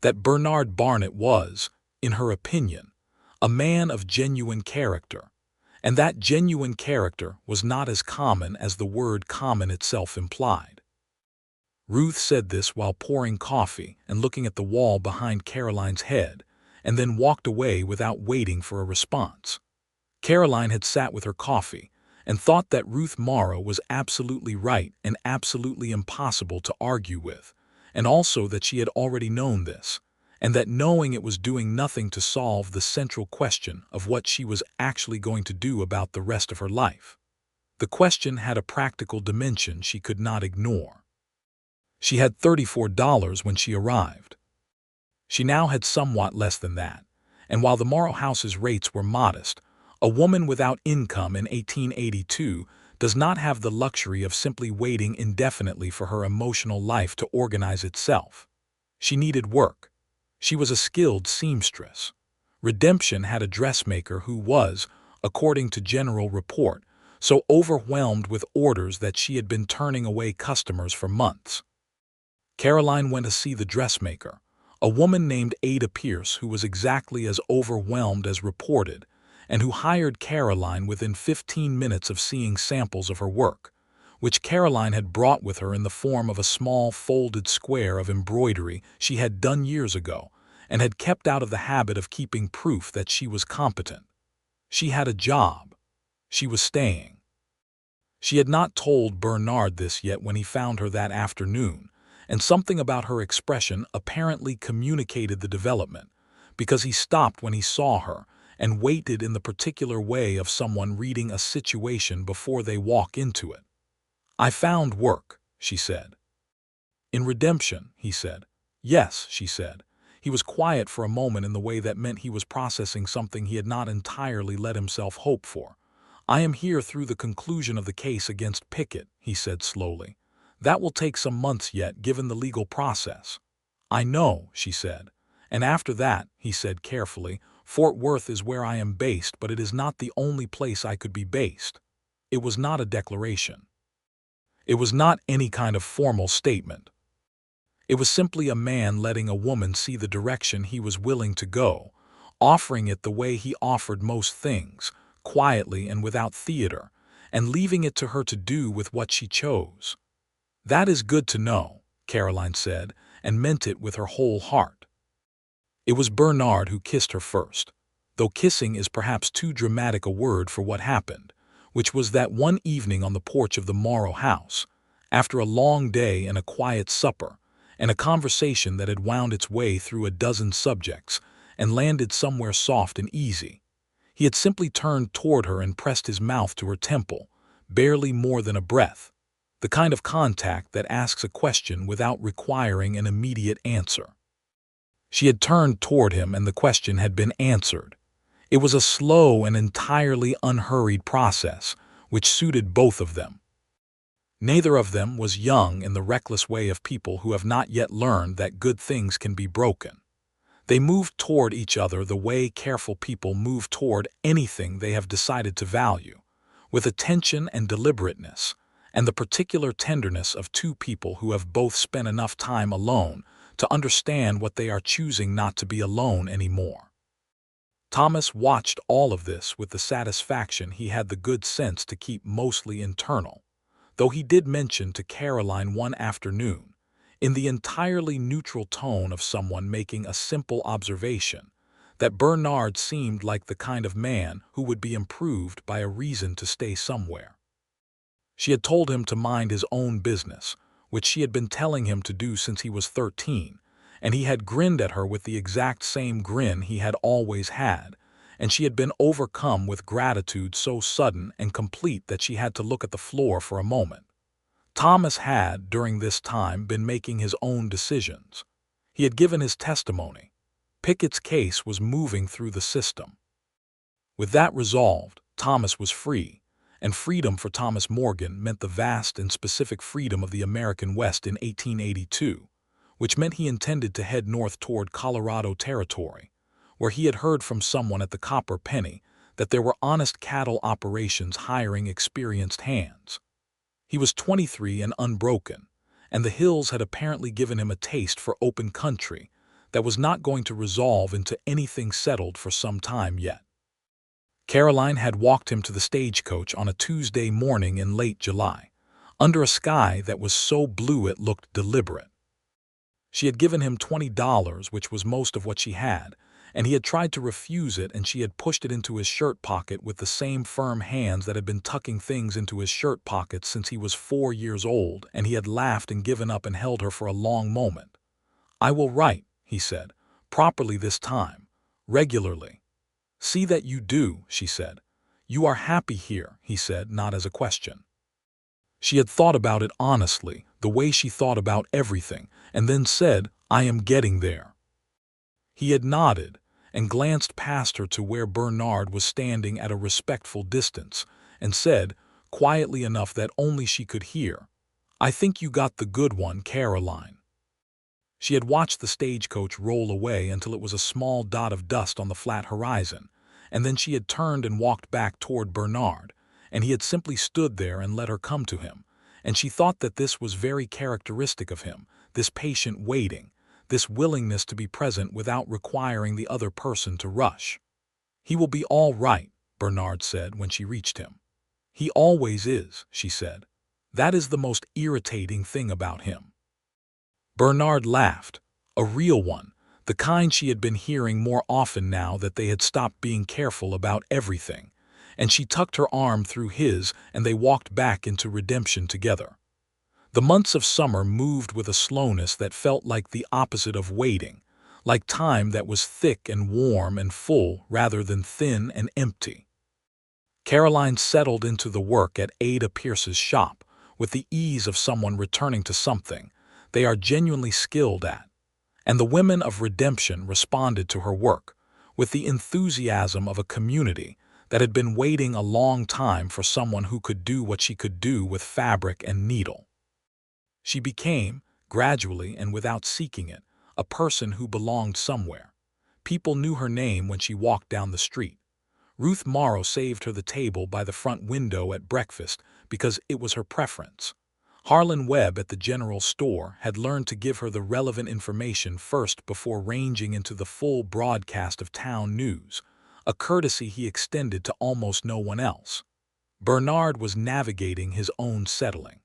that Bernard Barnett was, in her opinion, a man of genuine character, and that genuine character was not as common as the word common itself implied. Ruth said this while pouring coffee and looking at the wall behind Caroline's head, and then walked away without waiting for a response. Caroline had sat with her coffee and thought that Ruth Morrow was absolutely right and absolutely impossible to argue with, and also that she had already known this, and that knowing it was doing nothing to solve the central question of what she was actually going to do about the rest of her life. The question had a practical dimension she could not ignore. She had $34 when she arrived. She now had somewhat less than that, and while the Morrow House's rates were modest, a woman without income in 1882 does not have the luxury of simply waiting indefinitely for her emotional life to organize itself. She needed work. She was a skilled seamstress. Redemption had a dressmaker who was, according to general report, so overwhelmed with orders that she had been turning away customers for months. Caroline went to see the dressmaker, a woman named Ada Pierce who was exactly as overwhelmed as reported, and who hired Caroline within 15 minutes of seeing samples of her work, which Caroline had brought with her in the form of a small folded square of embroidery she had done years ago, and had kept out of the habit of keeping proof that she was competent. She had a job. She was staying. She had not told Bernard this yet when he found her that afternoon, and something about her expression apparently communicated the development, because he stopped when he saw her and waited in the particular way of someone reading a situation before they walk into it. "I found work," she said. "In Redemption," he said. "Yes," she said. He was quiet for a moment in the way that meant he was processing something he had not entirely let himself hope for. "I am here through the conclusion of the case against Pickett," he said slowly. "That will take some months yet, given the legal process." "I know," she said. "And after that," he said carefully, "Fort Worth is where I am based, but it is not the only place I could be based." It was not a declaration. It was not any kind of formal statement. It was simply a man letting a woman see the direction he was willing to go, offering it the way he offered most things, quietly and without theater, and leaving it to her to do with what she chose. "That is good to know," Caroline said, and meant it with her whole heart. It was Bernard who kissed her first, though kissing is perhaps too dramatic a word for what happened, which was that one evening on the porch of the Morrow House, after a long day and a quiet supper, and a conversation that had wound its way through a dozen subjects and landed somewhere soft and easy. He had simply turned toward her and pressed his mouth to her temple, barely more than a breath, the kind of contact that asks a question without requiring an immediate answer. She had turned toward him and the question had been answered. It was a slow and entirely unhurried process, which suited both of them. Neither of them was young in the reckless way of people who have not yet learned that good things can be broken. They moved toward each other the way careful people move toward anything they have decided to value, with attention and deliberateness, and the particular tenderness of two people who have both spent enough time alone to understand what they are choosing not to be alone anymore. Thomas watched all of this with the satisfaction he had the good sense to keep mostly internal, though he did mention to Caroline one afternoon, in the entirely neutral tone of someone making a simple observation, that Bernard seemed like the kind of man who would be improved by a reason to stay somewhere. She had told him to mind his own business, which she had been telling him to do since he was 13, and he had grinned at her with the exact same grin he had always had, and she had been overcome with gratitude so sudden and complete that she had to look at the floor for a moment. Thomas had, during this time, been making his own decisions. He had given his testimony. Pickett's case was moving through the system. With that resolved, Thomas was free, and freedom for Thomas Morgan meant the vast and specific freedom of the American West in 1882, which meant he intended to head north toward Colorado Territory, where he had heard from someone at the Copper Penny that there were honest cattle operations hiring experienced hands. He was 23 and unbroken, and the hills had apparently given him a taste for open country that was not going to resolve into anything settled for some time yet. Caroline had walked him to the stagecoach on a Tuesday morning in late July, under a sky that was so blue it looked deliberate. She had given him $20, which was most of what she had, and he had tried to refuse it, and she had pushed it into his shirt pocket with the same firm hands that had been tucking things into his shirt pockets since he was 4 years old, and he had laughed and given up and held her for a long moment. "I will write," he said, Properly this time. Regularly. See that you do, she said. You are happy here, he said, not as a question. She had thought about it honestly, the way she thought about everything, and then said, I am getting there. He had nodded and glanced past her to where Bernard was standing at a respectful distance, and said, quietly enough that only she could hear, I think you got the good one, Caroline. She had watched the stagecoach roll away until it was a small dot of dust on the flat horizon, and then she had turned and walked back toward Bernard, and he had simply stood there and let her come to him, and she thought that this was very characteristic of him, this patient waiting, this willingness to be present without requiring the other person to rush. He will be all right, Bernard said when she reached him. He always is, she said. That is the most irritating thing about him. Bernard laughed, a real one, the kind she had been hearing more often now that they had stopped being careful about everything, and she tucked her arm through his and they walked back into redemption together. The months of summer moved with a slowness that felt like the opposite of waiting, like time that was thick and warm and full rather than thin and empty. Caroline settled into the work at Ada Pierce's shop with the ease of someone returning to something they are genuinely skilled at, and the women of Redemption responded to her work with the enthusiasm of a community that had been waiting a long time for someone who could do what she could do with fabric and needle. She became, gradually and without seeking it, a person who belonged somewhere. People knew her name when she walked down the street. Ruth Morrow saved her the table by the front window at breakfast because it was her preference. Harlan Webb at the general store had learned to give her the relevant information first before ranging into the full broadcast of town news, a courtesy he extended to almost no one else. Bernard was navigating his own settling.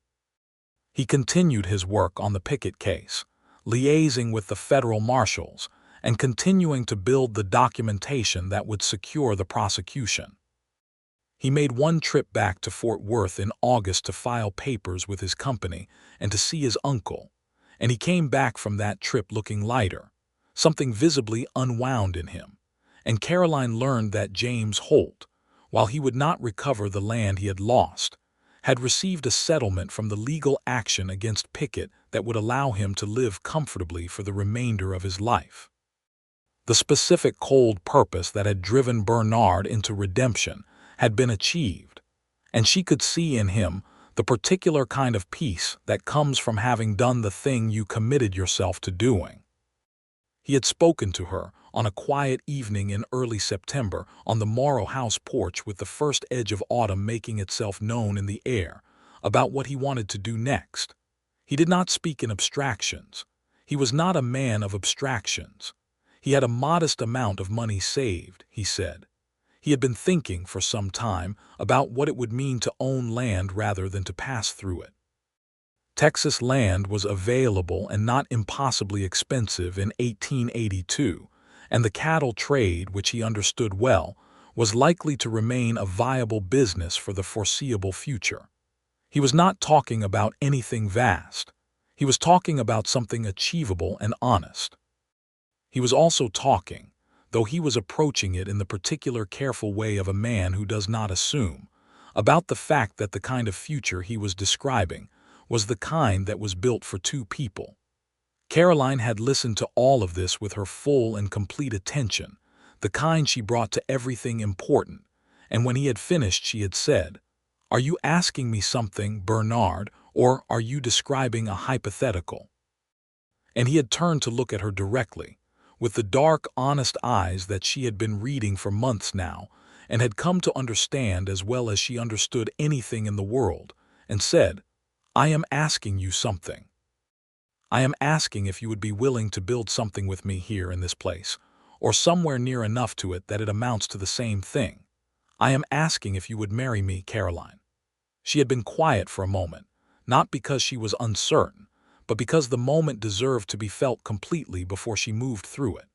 He continued his work on the Pickett case, liaising with the federal marshals, and continuing to build the documentation that would secure the prosecution. He made one trip back to Fort Worth in August to file papers with his company and to see his uncle, and he came back from that trip looking lighter, something visibly unwound in him, and Caroline learned that James Holt, while he would not recover the land he had lost, had received a settlement from the legal action against Pickett that would allow him to live comfortably for the remainder of his life. The specific cold purpose that had driven Bernard into redemption had been achieved, and she could see in him the particular kind of peace that comes from having done the thing you committed yourself to doing. He had spoken to her on a quiet evening in early September on the Morrow House porch with the first edge of autumn making itself known in the air, about what he wanted to do next. He did not speak in abstractions. He was not a man of abstractions. He had a modest amount of money saved, he said. He had been thinking for some time about what it would mean to own land rather than to pass through it. Texas land was available and not impossibly expensive in 1882, and the cattle trade, which he understood well, was likely to remain a viable business for the foreseeable future. He was not talking about anything vast. He was talking about something achievable and honest. He was also talking, though he was approaching it in the particular careful way of a man who does not assume, about the fact that the kind of future he was describing was the kind that was built for two people. Caroline had listened to all of this with her full and complete attention, the kind she brought to everything important, and when he had finished she had said, "Are you asking me something, Bernard, or are you describing a hypothetical?" And he had turned to look at her directly, with the dark, honest eyes that she had been reading for months now, and had come to understand as well as she understood anything in the world, and said, "I am asking you something. I am asking if you would be willing to build something with me here in this place, or somewhere near enough to it that it amounts to the same thing. I am asking if you would marry me, Caroline." She had been quiet for a moment, not because she was uncertain, but because the moment deserved to be felt completely before she moved through it.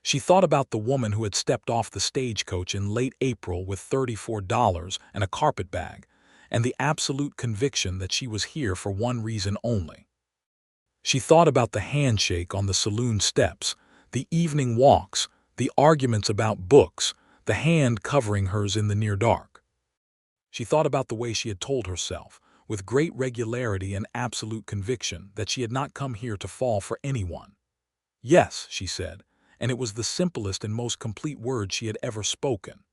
She thought about the woman who had stepped off the stagecoach in late April with $34 and a carpetbag, and the absolute conviction that she was here for one reason only. She thought about the handshake on the saloon steps, The evening walks, the arguments about books, the hand covering hers in the near dark. She thought about the way she had told herself, with great regularity and absolute conviction, that she had not come here to fall for anyone. Yes, she said, and it was the simplest and most complete word she had ever spoken.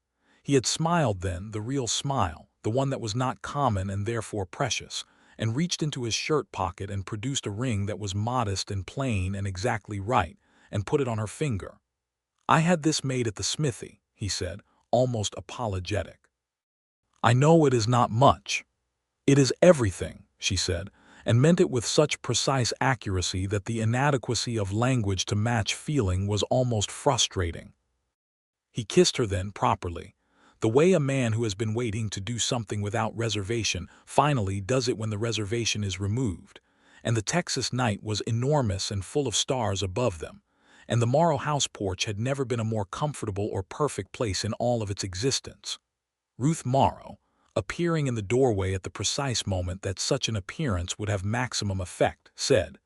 He had smiled then, the real smile, the one that was not common and therefore precious, and reached into his shirt pocket and produced a ring that was modest and plain and exactly right, and put it on her finger. "I had this made at the smithy," he said, almost apologetic. "I know it is not much." "It is everything," she said, and meant it with such precise accuracy that the inadequacy of language to match feeling was almost frustrating. He kissed her then properly, the way a man who has been waiting to do something without reservation finally does it when the reservation is removed, and the Texas night was enormous and full of stars above them, and the Morrow house porch had never been a more comfortable or perfect place in all of its existence. Ruth Morrow, appearing in the doorway at the precise moment that such an appearance would have maximum effect, said,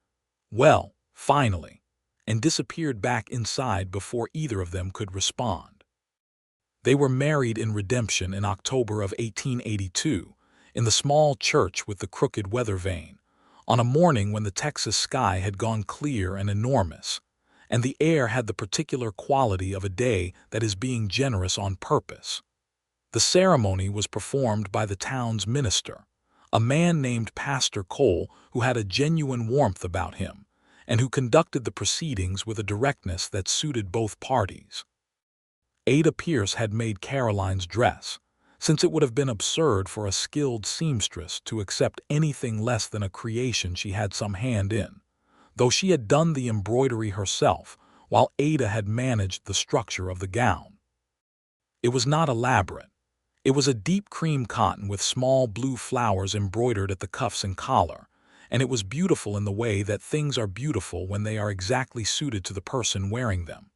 "Well, finally," and disappeared back inside before either of them could respond. They were married in Redemption in October of 1882, in the small church with the crooked weather vane, on a morning when the Texas sky had gone clear and enormous, and the air had the particular quality of a day that is being generous on purpose. The ceremony was performed by the town's minister, a man named Pastor Cole, who had a genuine warmth about him, and who conducted the proceedings with a directness that suited both parties. Ada Pierce had made Caroline's dress, since it would have been absurd for a skilled seamstress to accept anything less than a creation she had some hand in, though she had done the embroidery herself, while Ada had managed the structure of the gown. It was not elaborate. It was a deep cream cotton with small blue flowers embroidered at the cuffs and collar, and it was beautiful in the way that things are beautiful when they are exactly suited to the person wearing them.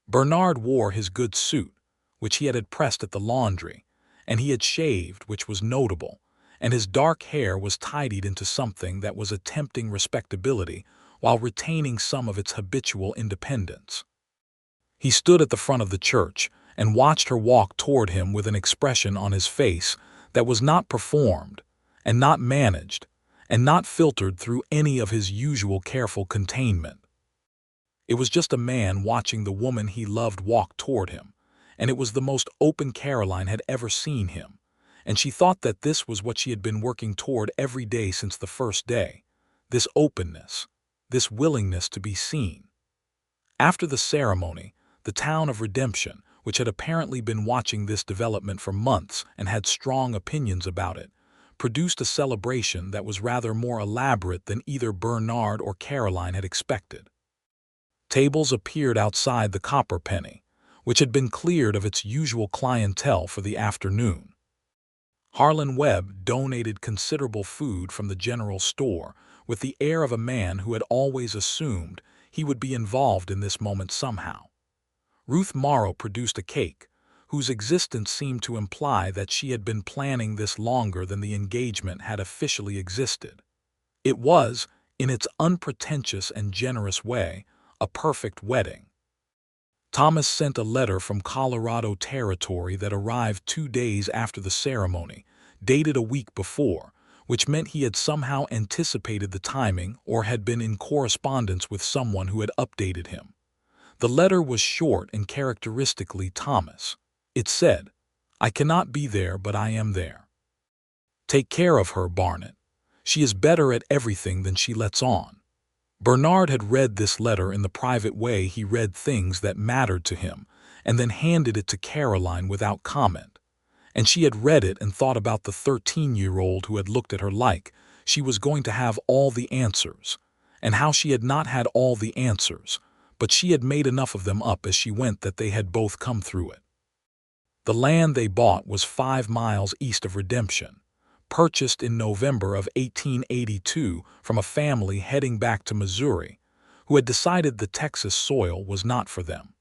Bernard wore his good suit, which he had pressed at the laundry, and he had shaved, which was notable, and his dark hair was tidied into something that was a tempting respectability while retaining some of its habitual independence. He stood at the front of the church and watched her walk toward him with an expression on his face that was not performed, and not managed, and not filtered through any of his usual careful containment. It was just a man watching the woman he loved walk toward him, and it was the most open Caroline had ever seen him, and she thought that this was what she had been working toward every day since the first day, this openness, this willingness to be seen. After the ceremony, the town of Redemption, which had apparently been watching this development for months and had strong opinions about it, produced a celebration that was rather more elaborate than either Bernard or Caroline had expected. Tables appeared outside the Copper Penny, which had been cleared of its usual clientele for the afternoon. Harlan Webb donated considerable food from the general store with the air of a man who had always assumed he would be involved in this moment somehow. Ruth Morrow produced a cake, whose existence seemed to imply that she had been planning this longer than the engagement had officially existed. It was, in its unpretentious and generous way, a perfect wedding. Thomas sent a letter from Colorado Territory that arrived 2 days after the ceremony, dated a week before, which meant he had somehow anticipated the timing or had been in correspondence with someone who had updated him. The letter was short and characteristically Thomas. It said, "I cannot be there, but I am there. Take care of her, Barnett. She is better at everything than she lets on." Bernard had read this letter in the private way he read things that mattered to him, and then handed it to Caroline without comment. And she had read it and thought about the 13-year-old who had looked at her like she was going to have all the answers, and how she had not had all the answers, but she had made enough of them up as she went that they had both come through it. The land they bought was 5 miles east of Redemption, purchased in November of 1882 from a family heading back to Missouri, who had decided the Texas soil was not for them.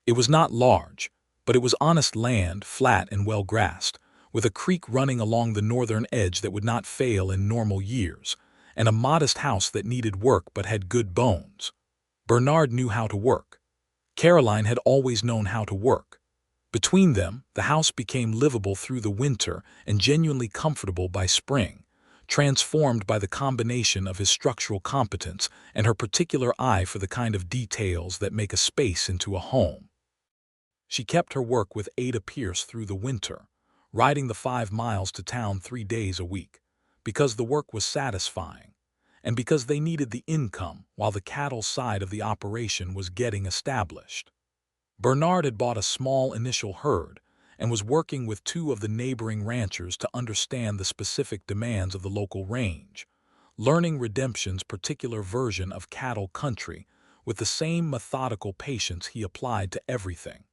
It was not large, but it was honest land, flat and well-grassed, with a creek running along the northern edge that would not fail in normal years, and a modest house that needed work but had good bones. Bernard knew how to work. Caroline had always known how to work. Between them, the house became livable through the winter and genuinely comfortable by spring, transformed by the combination of his structural competence and her particular eye for the kind of details that make a space into a home. She kept her work with Ada Pierce through the winter, riding the 5 miles to town 3 days a week, because the work was satisfying, and because they needed the income while the cattle side of the operation was getting established. Bernard had bought a small initial herd and was working with 2 of the neighboring ranchers to understand the specific demands of the local range, learning Redemption's particular version of cattle country with the same methodical patience he applied to everything.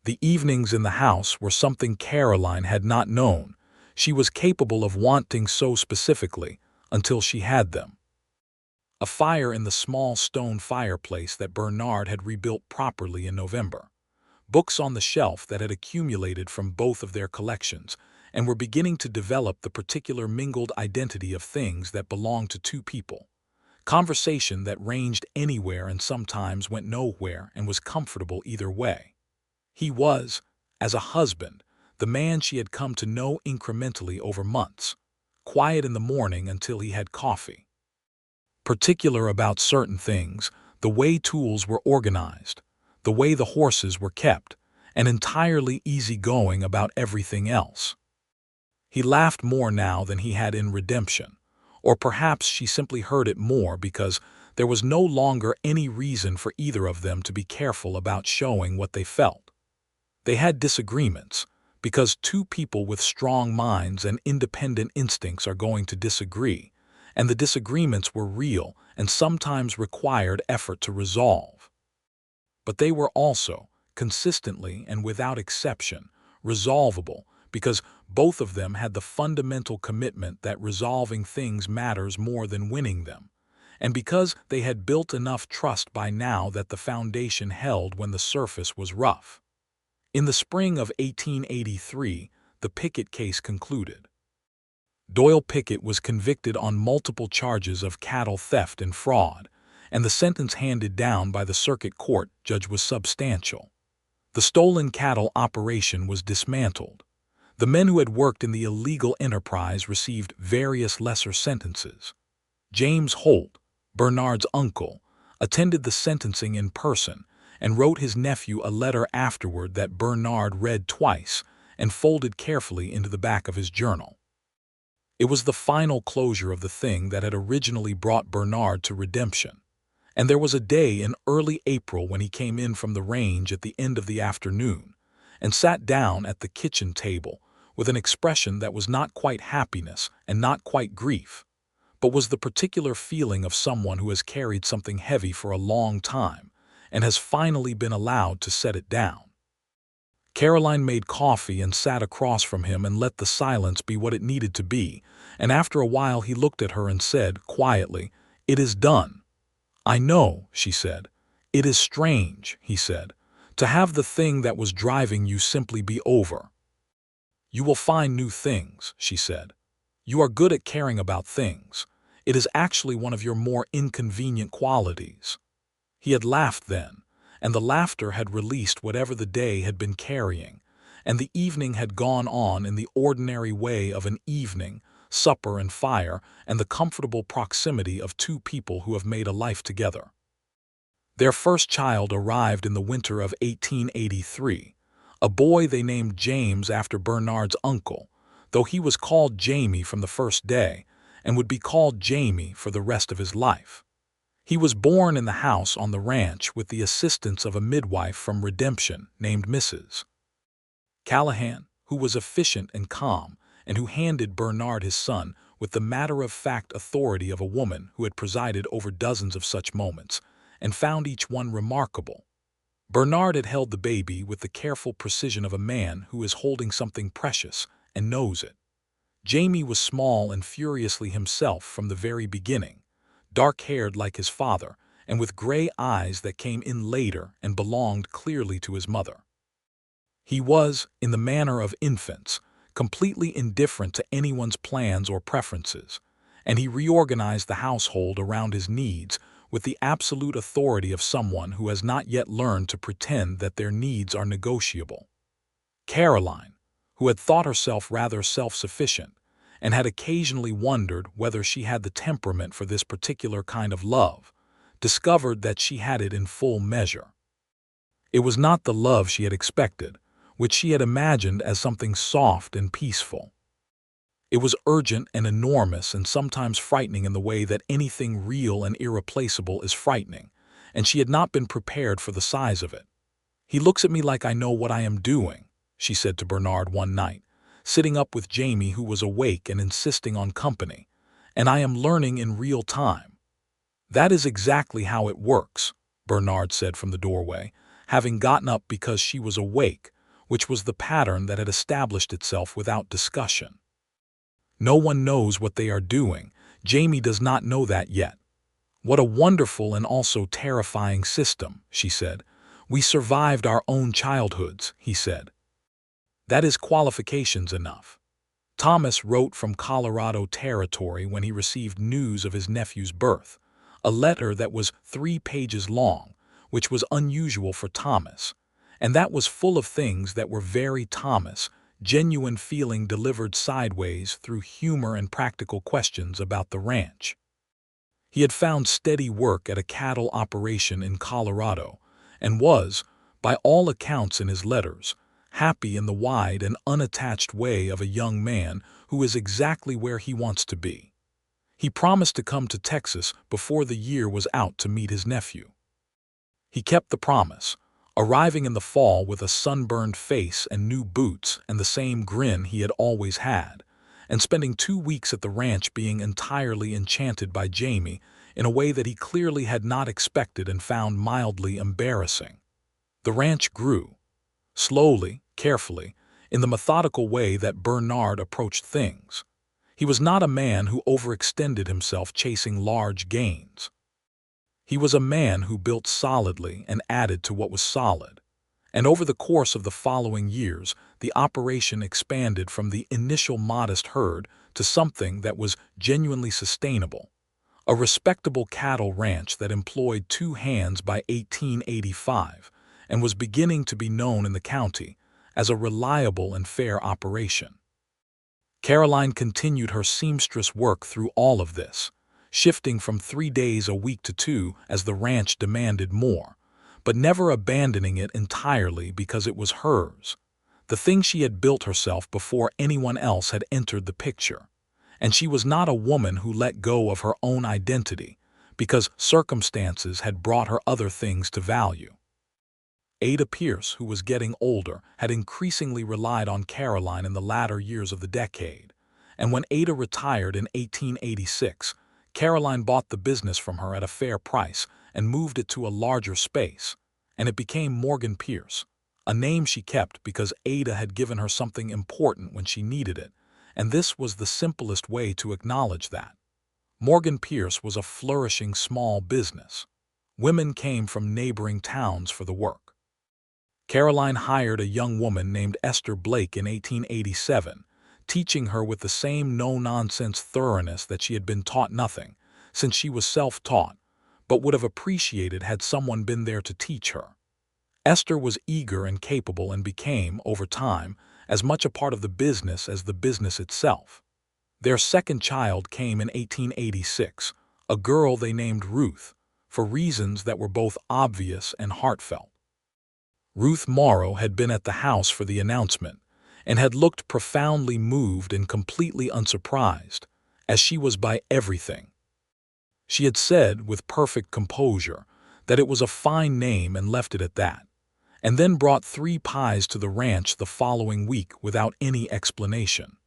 The evenings in the house were something Caroline had not known she was capable of wanting so specifically until she had them. A fire in the small stone fireplace that Bernard had rebuilt properly in November. Books on the shelf that had accumulated from both of their collections and were beginning to develop the particular mingled identity of things that belonged to 2 people. Conversation that ranged anywhere and sometimes went nowhere and was comfortable either way. He was, as a husband, the man she had come to know incrementally over months, quiet in the morning until he had coffee. Particular about certain things, the way tools were organized, the way the horses were kept, and entirely easygoing about everything else. He laughed more now than he had in Redemption, or perhaps she simply heard it more because there was no longer any reason for either of them to be careful about showing what they felt. They had disagreements, because 2 people with strong minds and independent instincts are going to disagree, and the disagreements were real and sometimes required effort to resolve. But they were also, consistently and without exception, resolvable because both of them had the fundamental commitment that resolving things matters more than winning them, and because they had built enough trust by now that the foundation held when the surface was rough. In the spring of 1883, the Pickett case concluded. Doyle Pickett was convicted on multiple charges of cattle theft and fraud, and the sentence handed down by the circuit court judge was substantial. The stolen cattle operation was dismantled. The men who had worked in the illegal enterprise received various lesser sentences. James Holt, Bernard's uncle, attended the sentencing in person and wrote his nephew a letter afterward that Bernard read twice and folded carefully into the back of his journal. It was the final closure of the thing that had originally brought Bernard to Redemption, and there was a day in early April when he came in from the range at the end of the afternoon and sat down at the kitchen table with an expression that was not quite happiness and not quite grief, but was the particular feeling of someone who has carried something heavy for a long time and has finally been allowed to set it down. Caroline made coffee and sat across from him and let the silence be what it needed to be, and after a while he looked at her and said, quietly, "It is done." "I know," she said. "It is strange," he said, "to have the thing that was driving you simply be over." "You will find new things," she said. "You are good at caring about things. It is actually one of your more inconvenient qualities." He had laughed then, and the laughter had released whatever the day had been carrying, and the evening had gone on in the ordinary way of an evening, supper and fire, and the comfortable proximity of 2 people who have made a life together. Their first child arrived in the winter of 1883, a boy they named James after Bernard's uncle, though he was called Jamie from the first day and would be called Jamie for the rest of his life. He was born in the house on the ranch with the assistance of a midwife from Redemption named Mrs. Callahan, who was efficient and calm, and who handed Bernard his son with the matter-of-fact authority of a woman who had presided over dozens of such moments, and found each one remarkable. Bernard had held the baby with the careful precision of a man who is holding something precious and knows it. Jamie was small and furiously himself from the very beginning, dark-haired like his father, and with gray eyes that came in later and belonged clearly to his mother. He was, in the manner of infants, completely indifferent to anyone's plans or preferences, and he reorganized the household around his needs with the absolute authority of someone who has not yet learned to pretend that their needs are negotiable. Caroline, who had thought herself rather self-sufficient and had occasionally wondered whether she had the temperament for this particular kind of love, discovered that she had it in full measure. It was not the love she had expected, which she had imagined as something soft and peaceful. It was urgent and enormous and sometimes frightening in the way that anything real and irreplaceable is frightening, and she had not been prepared for the size of it. "He looks at me like I know what I am doing," she said to Bernard one night, sitting up with Jamie, who was awake and insisting on company, "and I am learning in real time." "That is exactly how it works," Bernard said from the doorway, having gotten up because she was awake, which was the pattern that had established itself without discussion. "No one knows what they are doing. Jamie does not know that yet." "What a wonderful and also terrifying system," she said. "We survived our own childhoods," he said. "That is qualifications enough." Thomas wrote from Colorado Territory when he received news of his nephew's birth, a letter that was 3 pages long, which was unusual for Thomas, and that was full of things that were very Thomas, genuine feeling delivered sideways through humor and practical questions about the ranch. He had found steady work at a cattle operation in Colorado and was, by all accounts in his letters, happy in the wide and unattached way of a young man who is exactly where he wants to be. He promised to come to Texas before the year was out to meet his nephew. He kept the promise, arriving in the fall with a sunburned face and new boots and the same grin he had always had, and spending 2 weeks at the ranch being entirely enchanted by Jamie in a way that he clearly had not expected and found mildly embarrassing. The ranch grew, slowly, carefully, in the methodical way that Bernard approached things. He was not a man who overextended himself chasing large gains. He was a man who built solidly and added to what was solid. And over the course of the following years, the operation expanded from the initial modest herd to something that was genuinely sustainable. A respectable cattle ranch that employed 2 hands by 1885 and was beginning to be known in the county as a reliable and fair operation. Caroline continued her seamstress work through all of this, shifting from 3 days a week to 2 as the ranch demanded more, but never abandoning it entirely because it was hers, the thing she had built herself before anyone else had entered the picture. And she was not a woman who let go of her own identity because circumstances had brought her other things to value. Ada Pierce, who was getting older, had increasingly relied on Caroline in the latter years of the decade, and when Ada retired in 1886, Caroline bought the business from her at a fair price and moved it to a larger space, and it became Morgan Pierce, a name she kept because Ada had given her something important when she needed it, and this was the simplest way to acknowledge that. Morgan Pierce was a flourishing small business. Women came from neighboring towns for the work. Caroline hired a young woman named Esther Blake in 1887, teaching her with the same no-nonsense thoroughness that she had been taught nothing, since she was self-taught, but would have appreciated had someone been there to teach her. Esther was eager and capable and became, over time, as much a part of the business as the business itself. Their second child came in 1886, a girl they named Ruth, for reasons that were both obvious and heartfelt. Ruth Morrow had been at the house for the announcement and had looked profoundly moved and completely unsurprised, as she was by everything. She had said, with perfect composure, that it was a fine name and left it at that, and then brought 3 pies to the ranch the following week without any explanation.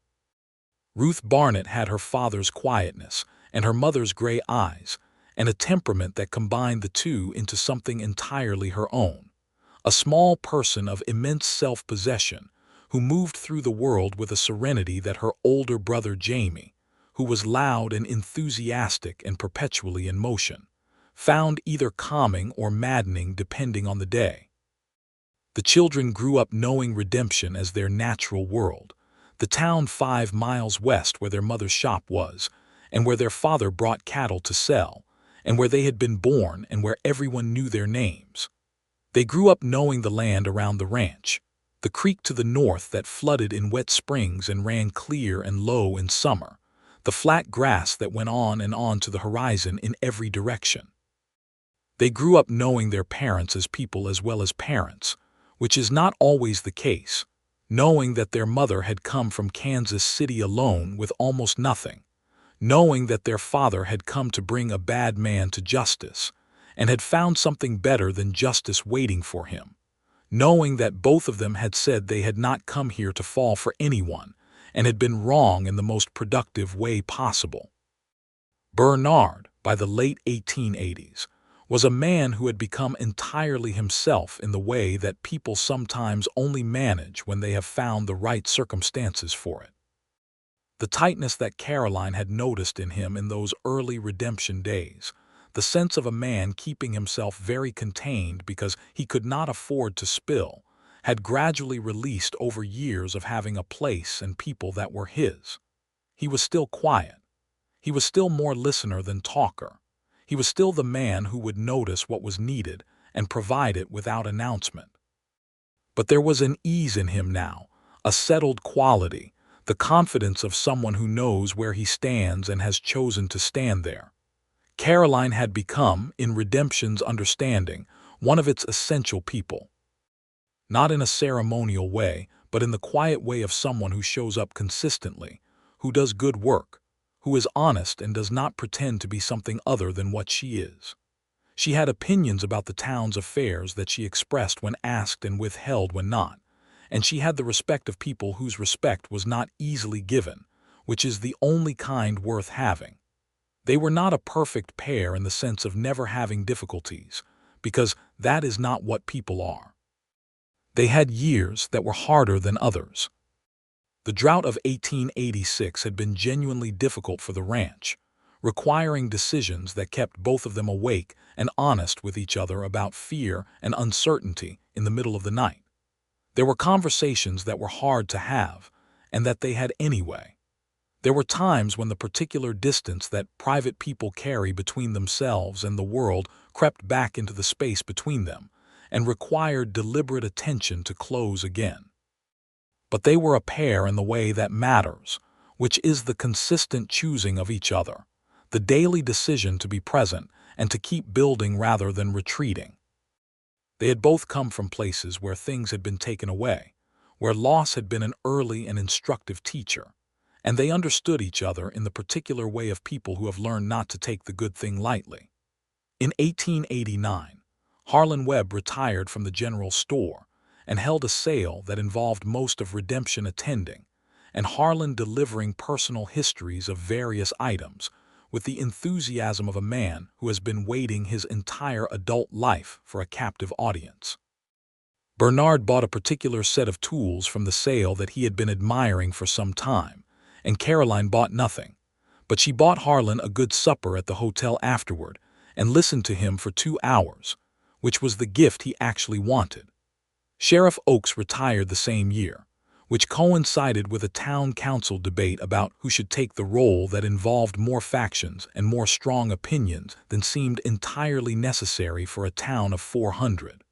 Ruth Barnett had her father's quietness and her mother's gray eyes, and a temperament that combined the two into something entirely her own. A small person of immense self-possession who moved through the world with a serenity that her older brother Jamie, who was loud and enthusiastic and perpetually in motion, found either calming or maddening depending on the day. The children grew up knowing redemption as their natural world, the town 5 miles west where their mother's shop was, and where their father brought cattle to sell, and where they had been born and where everyone knew their names. They grew up knowing the land around the ranch, the creek to the north that flooded in wet springs and ran clear and low in summer, the flat grass that went on and on to the horizon in every direction. They grew up knowing their parents as people as well as parents, which is not always the case, knowing that their mother had come from Kansas City alone with almost nothing, knowing that their father had come to bring a bad man to justice, and had found something better than justice waiting for him, knowing that both of them had said they had not come here to fall for anyone, and had been wrong in the most productive way possible. Barnett, by the late 1880s, was a man who had become entirely himself in the way that people sometimes only manage when they have found the right circumstances for it. The tightness that Caroline had noticed in him in those early redemption days, the sense of a man keeping himself very contained because he could not afford to spill, had gradually released over years of having a place and people that were his. He was still quiet. He was still more listener than talker. He was still the man who would notice what was needed and provide it without announcement. But there was an ease in him now, a settled quality, the confidence of someone who knows where he stands and has chosen to stand there. Caroline had become, in Redemption's understanding, one of its essential people. Not in a ceremonial way, but in the quiet way of someone who shows up consistently, who does good work, who is honest and does not pretend to be something other than what she is. She had opinions about the town's affairs that she expressed when asked and withheld when not, and she had the respect of people whose respect was not easily given, which is the only kind worth having. They were not a perfect pair in the sense of never having difficulties, because that is not what people are. They had years that were harder than others. The drought of 1886 had been genuinely difficult for the ranch, requiring decisions that kept both of them awake and honest with each other about fear and uncertainty in the middle of the night. There were conversations that were hard to have, and that they had anyway. There were times when the particular distance that private people carry between themselves and the world crept back into the space between them, and required deliberate attention to close again. But they were a pair in the way that matters, which is the consistent choosing of each other, the daily decision to be present and to keep building rather than retreating. They had both come from places where things had been taken away, where loss had been an early and instructive teacher, and they understood each other in the particular way of people who have learned not to take the good thing lightly. In 1889, Harlan Webb retired from the general store and held a sale that involved most of Redemption attending, and Harlan delivering personal histories of various items with the enthusiasm of a man who has been waiting his entire adult life for a captive audience. Barnett bought a particular set of tools from the sale that he had been admiring for some time, and Caroline bought nothing, but she bought Harlan a good supper at the hotel afterward and listened to him for 2 hours, which was the gift he actually wanted. Sheriff Oakes retired the same year, which coincided with a town council debate about who should take the role that involved more factions and more strong opinions than seemed entirely necessary for a town of 400.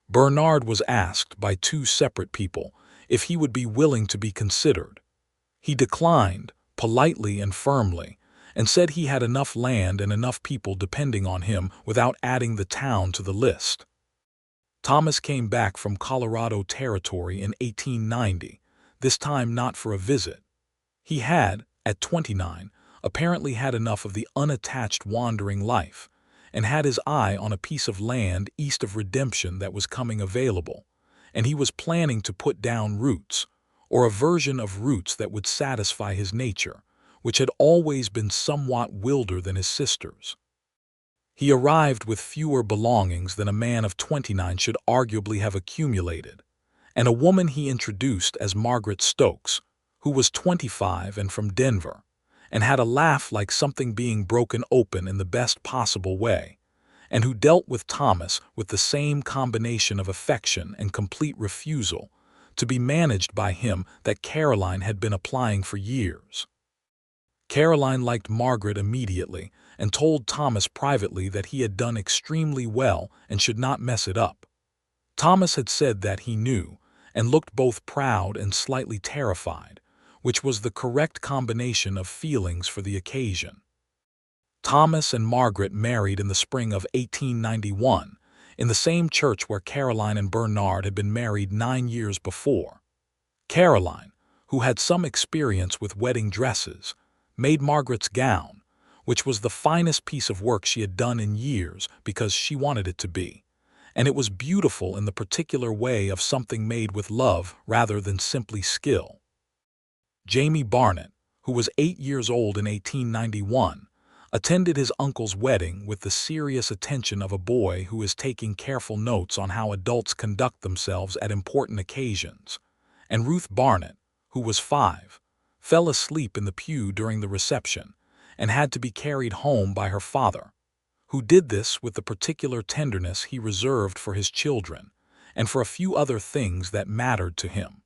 Barnett was asked by 2 separate people if he would be willing to be considered. He declined, politely and firmly, and said he had enough land and enough people depending on him without adding the town to the list. Thomas came back from Colorado Territory in 1890, this time not for a visit. He had, at 29, apparently had enough of the unattached wandering life, and had his eye on a piece of land east of Redemption that was coming available, and he was planning to put down roots, or a version of roots that would satisfy his nature, which had always been somewhat wilder than his sister's. He arrived with fewer belongings than a man of 29 should arguably have accumulated, and a woman he introduced as Margaret Stokes, who was 25 and from Denver, and had a laugh like something being broken open in the best possible way, and who dealt with Thomas with the same combination of affection and complete refusal to be managed by him that Caroline had been applying for years. Caroline liked Margaret immediately and told Thomas privately that he had done extremely well and should not mess it up. Thomas had said that he knew, and looked both proud and slightly terrified, which was the correct combination of feelings for the occasion. Thomas and Margaret married in the spring of 1891, in the same church where Caroline and Bernard had been married 9 years before. Caroline, who had some experience with wedding dresses, made Margaret's gown, which was the finest piece of work she had done in years because she wanted it to be, and it was beautiful in the particular way of something made with love rather than simply skill. Jamie Barnett, who was 8 years old in 1891, attended his uncle's wedding with the serious attention of a boy who is taking careful notes on how adults conduct themselves at important occasions, and Ruth Barnett, who was 5, fell asleep in the pew during the reception and had to be carried home by her father, who did this with the particular tenderness he reserved for his children and for a few other things that mattered to him.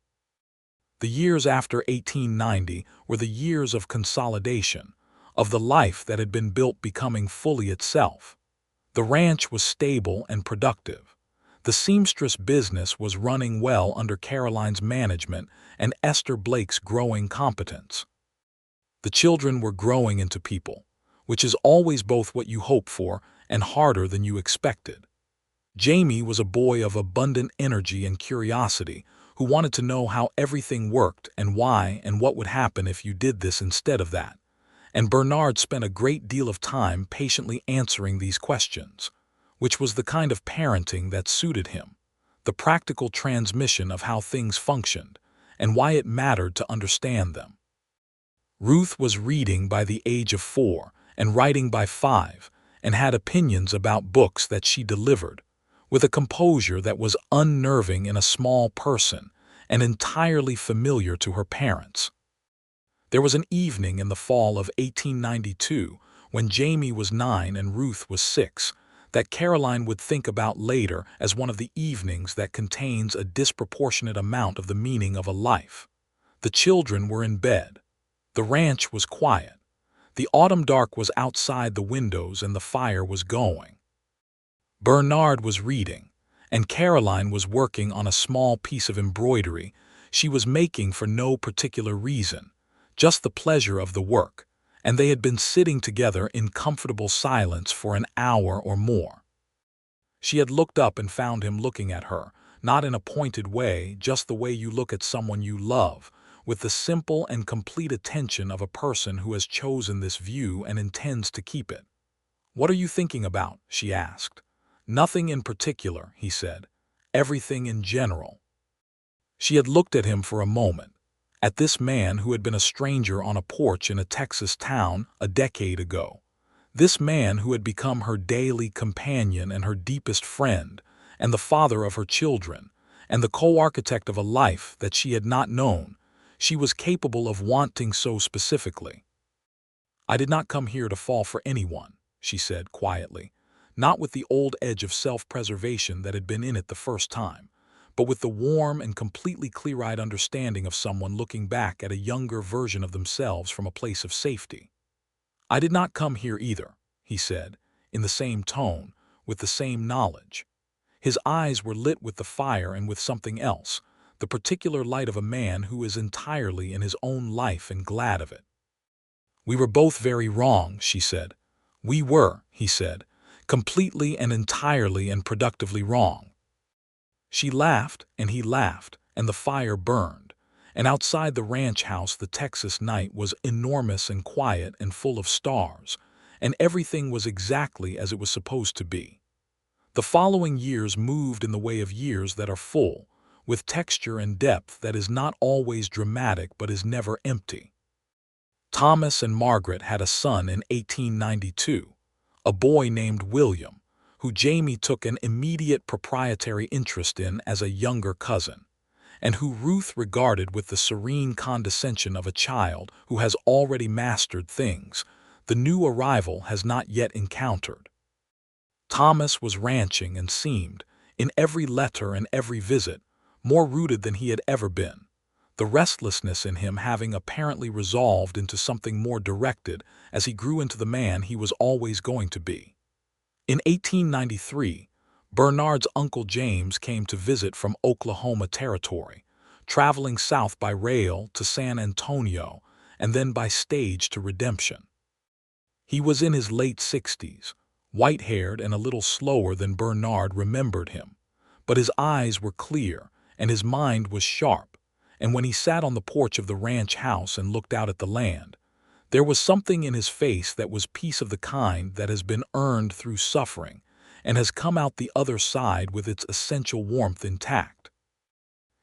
The years after 1890 were the years of consolidation, of the life that had been built becoming fully itself. The ranch was stable and productive. The seamstress business was running well under Caroline's management and Esther Blake's growing competence. The children were growing into people, which is always both what you hope for and harder than you expected. Jamie was a boy of abundant energy and curiosity who wanted to know how everything worked and why and what would happen if you did this instead of that. And Bernard spent a great deal of time patiently answering these questions, which was the kind of parenting that suited him, the practical transmission of how things functioned and why it mattered to understand them. Ruth was reading by the age of 4 and writing by 5 and had opinions about books that she delivered, with a composure that was unnerving in a small person and entirely familiar to her parents. There was an evening in the fall of 1892, when Jamie was 9 and Ruth was 6, that Caroline would think about later as one of the evenings that contains a disproportionate amount of the meaning of a life. The children were in bed. The ranch was quiet. The autumn dark was outside the windows and the fire was going. Bernard was reading, and Caroline was working on a small piece of embroidery she was making for no particular reason, just the pleasure of the work, and they had been sitting together in comfortable silence for an hour or more. She had looked up and found him looking at her, not in a pointed way, just the way you look at someone you love, with the simple and complete attention of a person who has chosen this view and intends to keep it. "What are you thinking about?" she asked. "Nothing in particular," he said. "Everything in general." She had looked at him for a moment, at this man who had been a stranger on a porch in a Texas town a decade ago, this man who had become her daily companion and her deepest friend, and the father of her children, and the co-architect of a life that she had not known, she was capable of wanting so specifically. "I did not come here to fall for anyone," she said quietly, not with the old edge of self-preservation that had been in it the first time, but with the warm and completely clear-eyed understanding of someone looking back at a younger version of themselves from a place of safety. "I did not come here either," he said, in the same tone, with the same knowledge. His eyes were lit with the fire and with something else, the particular light of a man who is entirely in his own life and glad of it. "We were both very wrong," she said. "We were," he said, "completely and entirely and productively wrong." She laughed, and he laughed, and the fire burned, and outside the ranch house the Texas night was enormous and quiet and full of stars, and everything was exactly as it was supposed to be. The following years moved in the way of years that are full, with texture and depth that is not always dramatic but is never empty. Thomas and Margaret had a son in 1892, a boy named William, who Jamie took an immediate proprietary interest in as a younger cousin, and who Ruth regarded with the serene condescension of a child who has already mastered things the new arrival has not yet encountered. Thomas was ranching and seemed, in every letter and every visit, more rooted than he had ever been. the restlessness in him having apparently resolved into something more directed as he grew into the man he was always going to be. In 1893, Bernard's Uncle James came to visit from Oklahoma Territory, traveling south by rail to San Antonio and then by stage to Redemption. He was in his late 60s, white-haired and a little slower than Bernard remembered him, but his eyes were clear and his mind was sharp, and when he sat on the porch of the ranch house and looked out at the land, there was something in his face that was peace of the kind that has been earned through suffering and has come out the other side with its essential warmth intact.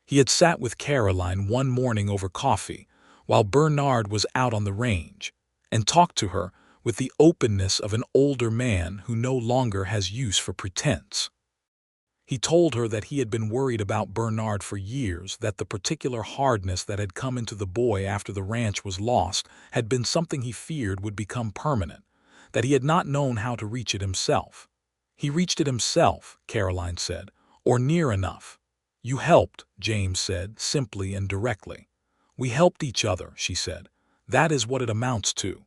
He had sat with Caroline one morning over coffee while Bernard was out on the range and talked to her with the openness of an older man who no longer has use for pretense. He told her that he had been worried about Bernard for years, that the particular hardness that had come into the boy after the ranch was lost had been something he feared would become permanent, that he had not known how to reach it himself. He reached it himself, Caroline said, or near enough. You helped, James said, simply and directly. We helped each other, she said. That is what it amounts to.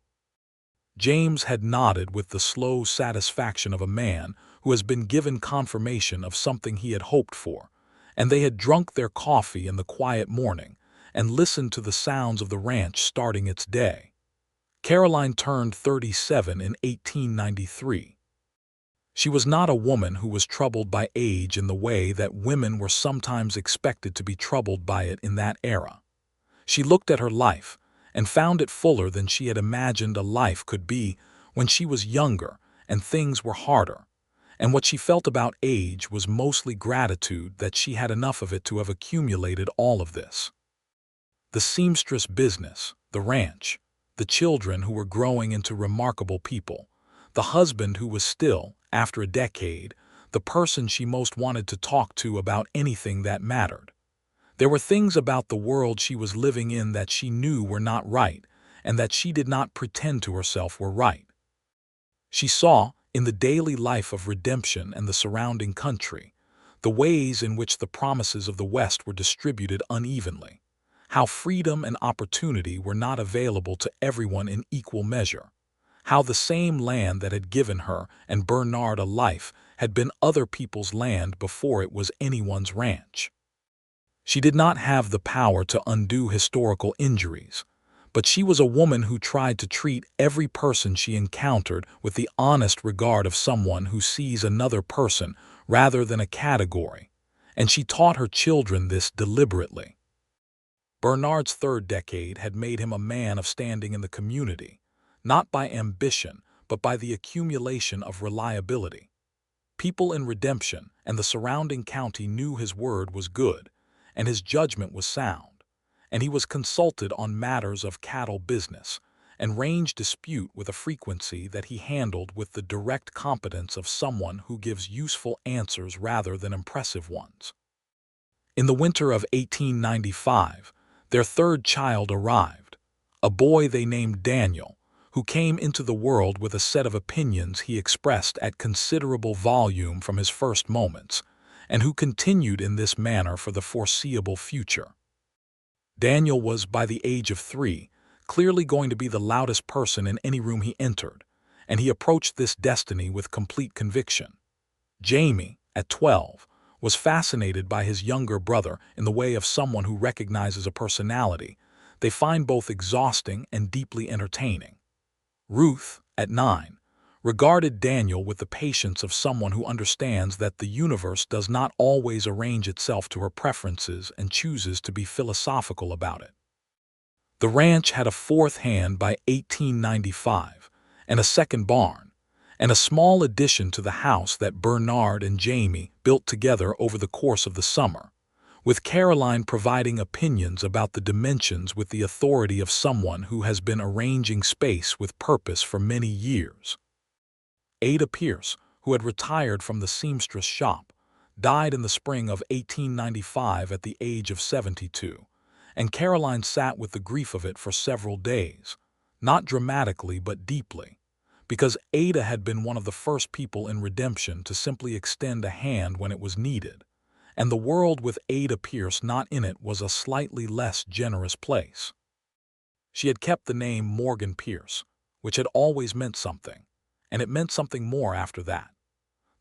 James had nodded with the slow satisfaction of a man who has been given confirmation of something he had hoped for, and they had drunk their coffee in the quiet morning and listened to the sounds of the ranch starting its day. Caroline turned 37 in 1893. She was not a woman who was troubled by age in the way that women were sometimes expected to be troubled by it in that era. She looked at her life and found it fuller than she had imagined a life could be when she was younger and things were harder, and what she felt about age was mostly gratitude that she had enough of it to have accumulated all of this. The seamstress business, the ranch, the children who were growing into remarkable people, the husband who was still, after a decade, the person she most wanted to talk to about anything that mattered. There were things about the world she was living in that she knew were not right, and that she did not pretend to herself were right. She saw, in the daily life of Redemption and the surrounding country, the ways in which the promises of the West were distributed unevenly, how freedom and opportunity were not available to everyone in equal measure, how the same land that had given her and Bernard a life had been other people's land before it was anyone's ranch. She did not have the power to undo historical injuries, but she was a woman who tried to treat every person she encountered with the honest regard of someone who sees another person rather than a category, and she taught her children this deliberately. Bernard's third decade had made him a man of standing in the community, not by ambition, but by the accumulation of reliability. People in Redemption and the surrounding county knew his word was good, and his judgment was sound, and he was consulted on matters of cattle business and range dispute with a frequency that he handled with the direct competence of someone who gives useful answers rather than impressive ones. In the winter of 1895, their third child arrived, a boy they named Daniel, who came into the world with a set of opinions he expressed at considerable volume from his first moments, and who continued in this manner for the foreseeable future. Daniel was, by the age of 3, clearly going to be the loudest person in any room he entered, and he approached this destiny with complete conviction. Jamie, at 12, was fascinated by his younger brother in the way of someone who recognizes a personality they find both exhausting and deeply entertaining. Ruth, at 9, regarded Daniel with the patience of someone who understands that the universe does not always arrange itself to her preferences and chooses to be philosophical about it. The ranch had a fourth hand by 1895, and a second barn, and a small addition to the house that Bernard and Jamie built together over the course of the summer, with Caroline providing opinions about the dimensions with the authority of someone who has been arranging space with purpose for many years. Ada Pierce, who had retired from the seamstress shop, died in the spring of 1895 at the age of 72, and Caroline sat with the grief of it for several days, not dramatically but deeply, because Ada had been one of the first people in Redemption to simply extend a hand when it was needed, and the world with Ada Pierce not in it was a slightly less generous place. She had kept the name Morgan Pierce, which had always meant something, and it meant something more after that.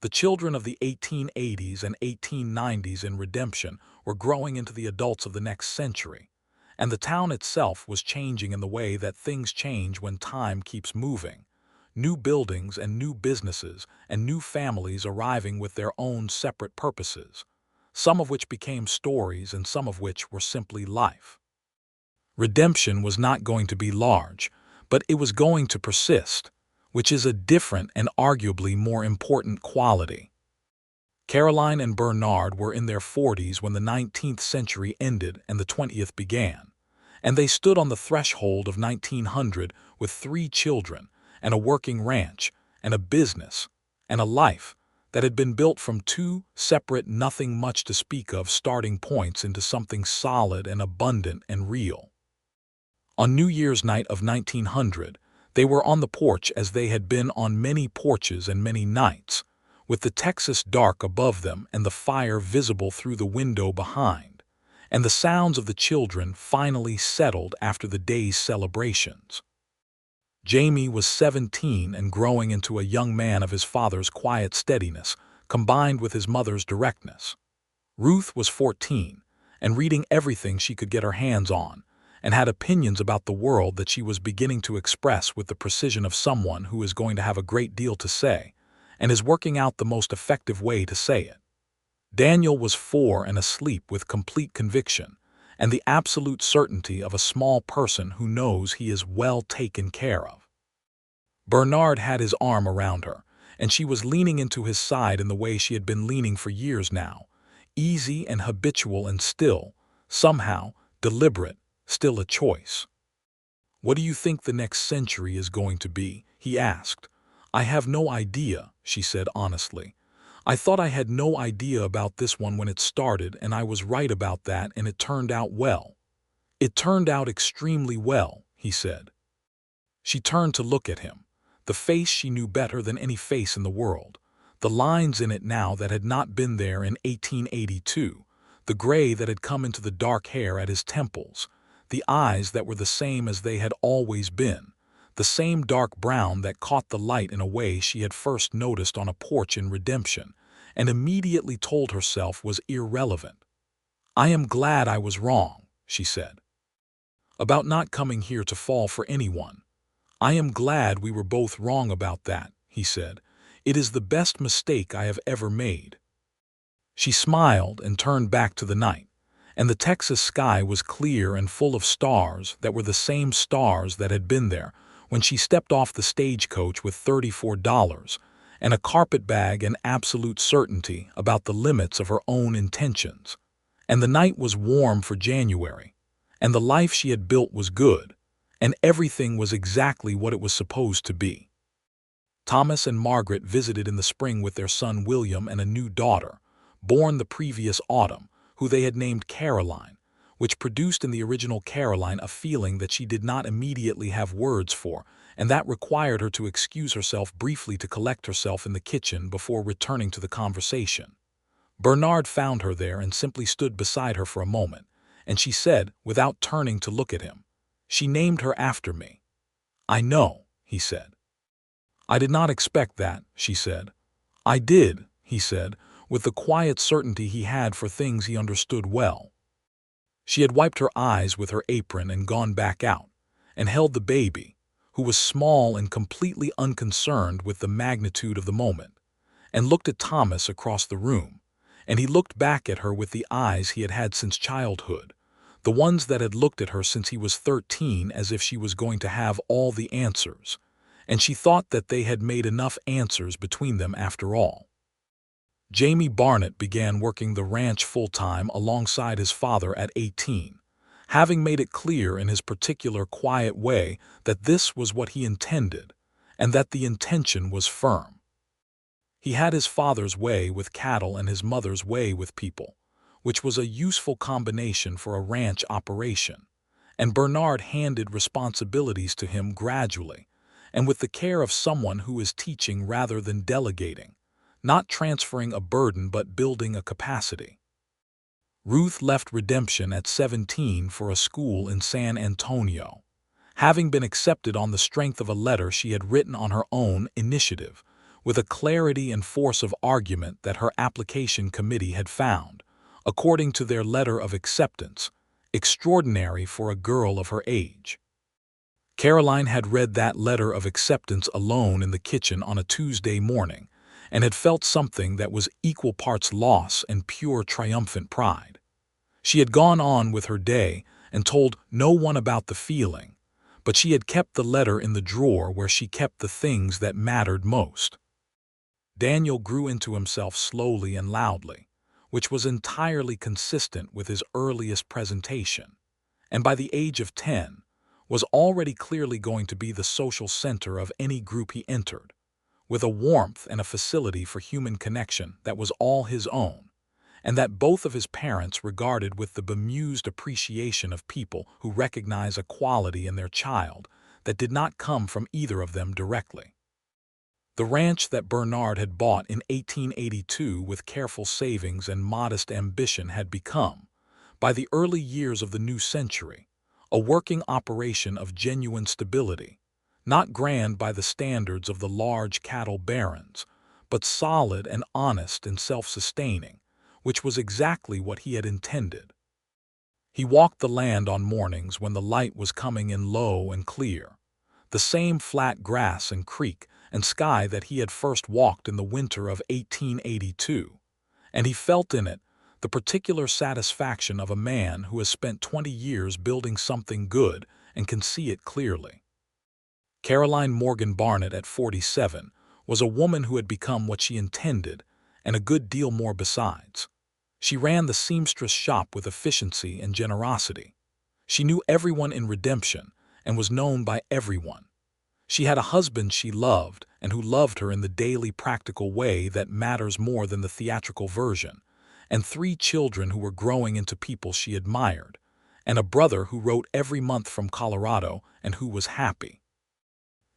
The children of the 1880s and 1890s in Redemption were growing into the adults of the next century, and the town itself was changing in the way that things change when time keeps moving. New buildings and new businesses and new families arriving with their own separate purposes, some of which became stories and some of which were simply life. Redemption was not going to be large, but it was going to persist, which is a different and arguably more important quality. Caroline and Bernard were in their 40s when the 19th century ended and the 20th began, and they stood on the threshold of 1900 with 3 children and a working ranch and a business and a life that had been built from 2 separate, nothing much to speak of starting points into something solid and abundant and real. On New Year's night of 1900, they were on the porch as they had been on many porches and many nights, with the Texas dark above them and the fire visible through the window behind, and the sounds of the children finally settled after the day's celebrations. Jamie was 17 and growing into a young man of his father's quiet steadiness, combined with his mother's directness. Ruth was 14, and reading everything she could get her hands on, and had opinions about the world that she was beginning to express with the precision of someone who is going to have a great deal to say, and is working out the most effective way to say it. Daniel was 4 and asleep with complete conviction, and the absolute certainty of a small person who knows he is well taken care of. Bernard had his arm around her, and she was leaning into his side in the way she had been leaning for years now, easy and habitual and still, somehow, deliberate, still a choice. "What do you think the next century is going to be?" he asked. "I have no idea," she said honestly. "I thought I had no idea about this one when it started, and I was right about that, and it turned out well." "It turned out extremely well," he said. She turned to look at him, the face she knew better than any face in the world, the lines in it now that had not been there in 1882, the gray that had come into the dark hair at his temples, the eyes that were the same as they had always been, the same dark brown that caught the light in a way she had first noticed on a porch in Redemption, and immediately told herself was irrelevant. "I am glad I was wrong," she said, "about not coming here to fall for anyone. I am glad we were both wrong about that," he said. "It is the best mistake I have ever made." She smiled and turned back to the night, and the Texas sky was clear and full of stars that were the same stars that had been there when she stepped off the stagecoach with $34 and a carpetbag and absolute certainty about the limits of her own intentions. And the night was warm for January, and the life she had built was good, and everything was exactly what it was supposed to be. Thomas and Margaret visited in the spring with their son William and a new daughter, born the previous autumn, who they had named Caroline, which produced in the original Caroline a feeling that she did not immediately have words for, and that required her to excuse herself briefly to collect herself in the kitchen before returning to the conversation. Bernard found her there and simply stood beside her for a moment, and she said, without turning to look at him, "She named her after me." "I know," he said. "I did not expect that," she said. "I did," he said, with the quiet certainty he had for things he understood well. She had wiped her eyes with her apron and gone back out, and held the baby, who was small and completely unconcerned with the magnitude of the moment, and looked at Thomas across the room, and he looked back at her with the eyes he had had since childhood, the ones that had looked at her since he was 13 as if she was going to have all the answers, and she thought that they had made enough answers between them after all. Jamie Barnett began working the ranch full-time alongside his father at 18, having made it clear in his particular quiet way that this was what he intended, and that the intention was firm. He had his father's way with cattle and his mother's way with people, which was a useful combination for a ranch operation, and Bernard handed responsibilities to him gradually, and with the care of someone who is teaching rather than delegating, not transferring a burden but building a capacity. Ruth left Redemption at 17 for a school in San Antonio, having been accepted on the strength of a letter she had written on her own initiative, with a clarity and force of argument that her application committee had found, according to their letter of acceptance, extraordinary for a girl of her age. Caroline had read that letter of acceptance alone in the kitchen on a Tuesday morning, and had felt something that was equal parts loss and pure triumphant pride. She had gone on with her day and told no one about the feeling, but she had kept the letter in the drawer where she kept the things that mattered most. Daniel grew into himself slowly and loudly, which was entirely consistent with his earliest presentation, and by the age of 10, was already clearly going to be the social center of any group he entered, with a warmth and a facility for human connection that was all his own, and that both of his parents regarded with the bemused appreciation of people who recognize a quality in their child that did not come from either of them directly. The ranch that Bernard had bought in 1882 with careful savings and modest ambition had become, by the early years of the new century, a working operation of genuine stability, not grand by the standards of the large cattle barons, but solid and honest and self-sustaining, which was exactly what he had intended. He walked the land on mornings when the light was coming in low and clear, the same flat grass and creek and sky that he had first walked in the winter of 1882, and he felt in it the particular satisfaction of a man who has spent 20 years building something good and can see it clearly. Caroline Morgan Barnett at 47 was a woman who had become what she intended and a good deal more besides. She ran the seamstress shop with efficiency and generosity. She knew everyone in Redemption and was known by everyone. She had a husband she loved and who loved her in the daily practical way that matters more than the theatrical version, and 3 children who were growing into people she admired, and a brother who wrote every month from Colorado and who was happy.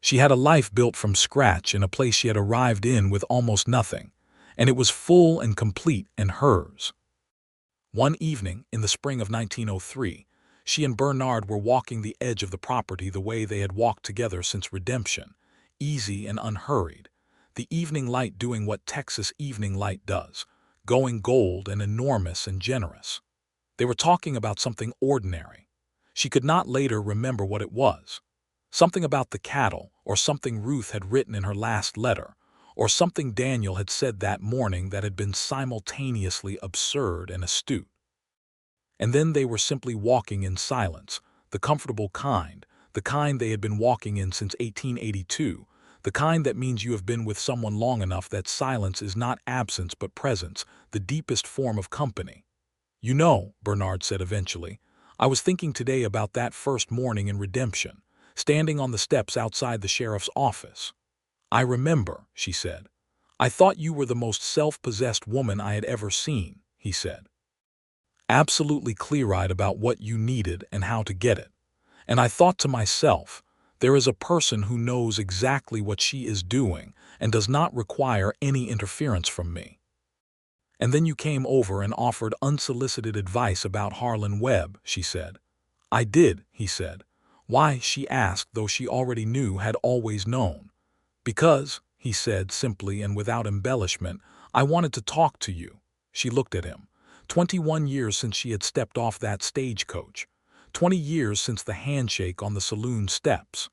She had a life built from scratch in a place she had arrived in with almost nothing, and it was full and complete and hers. One evening, in the spring of 1903, she and Bernard were walking the edge of the property the way they had walked together since Redemption, easy and unhurried, the evening light doing what Texas evening light does, going gold and enormous and generous. They were talking about something ordinary. She could not later remember what it was. Something about the cattle, or something Ruth had written in her last letter, or something Daniel had said that morning that had been simultaneously absurd and astute. And then they were simply walking in silence, the comfortable kind, the kind they had been walking in since 1882, the kind that means you have been with someone long enough that silence is not absence but presence, the deepest form of company. "You know," Bernard said eventually, "I was thinking today about that first morning in Redemption, standing on the steps outside the sheriff's office. I remember," she said. "I thought you were the most self-possessed woman I had ever seen," he said. "Absolutely clear-eyed about what you needed and how to get it. And I thought to myself, there is a person who knows exactly what she is doing and does not require any interference from me. And then you came over and offered unsolicited advice about Harlan Webb," she said. "I did," he said. "Why?" she asked, though she already knew, had always known. "Because," he said simply and without embellishment, "I wanted to talk to you." She looked at him. 21 years since she had stepped off that stagecoach. 20 years since the handshake on the saloon steps.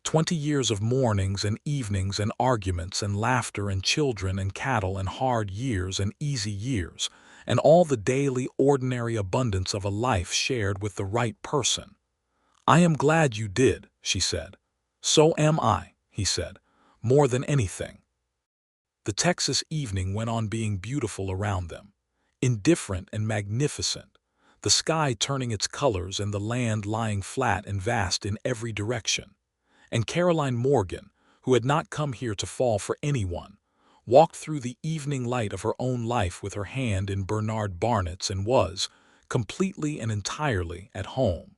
20 years of mornings and evenings and arguments and laughter and children and cattle and hard years and easy years, and all the daily, ordinary abundance of a life shared with the right person. "I am glad you did," she said. "So am I," he said, "more than anything." The Texas evening went on being beautiful around them, indifferent and magnificent, the sky turning its colors and the land lying flat and vast in every direction. And Caroline Morgan, who had not come here to fall for anyone, walked through the evening light of her own life with her hand in Bernard Barnett's and was, completely and entirely, at home.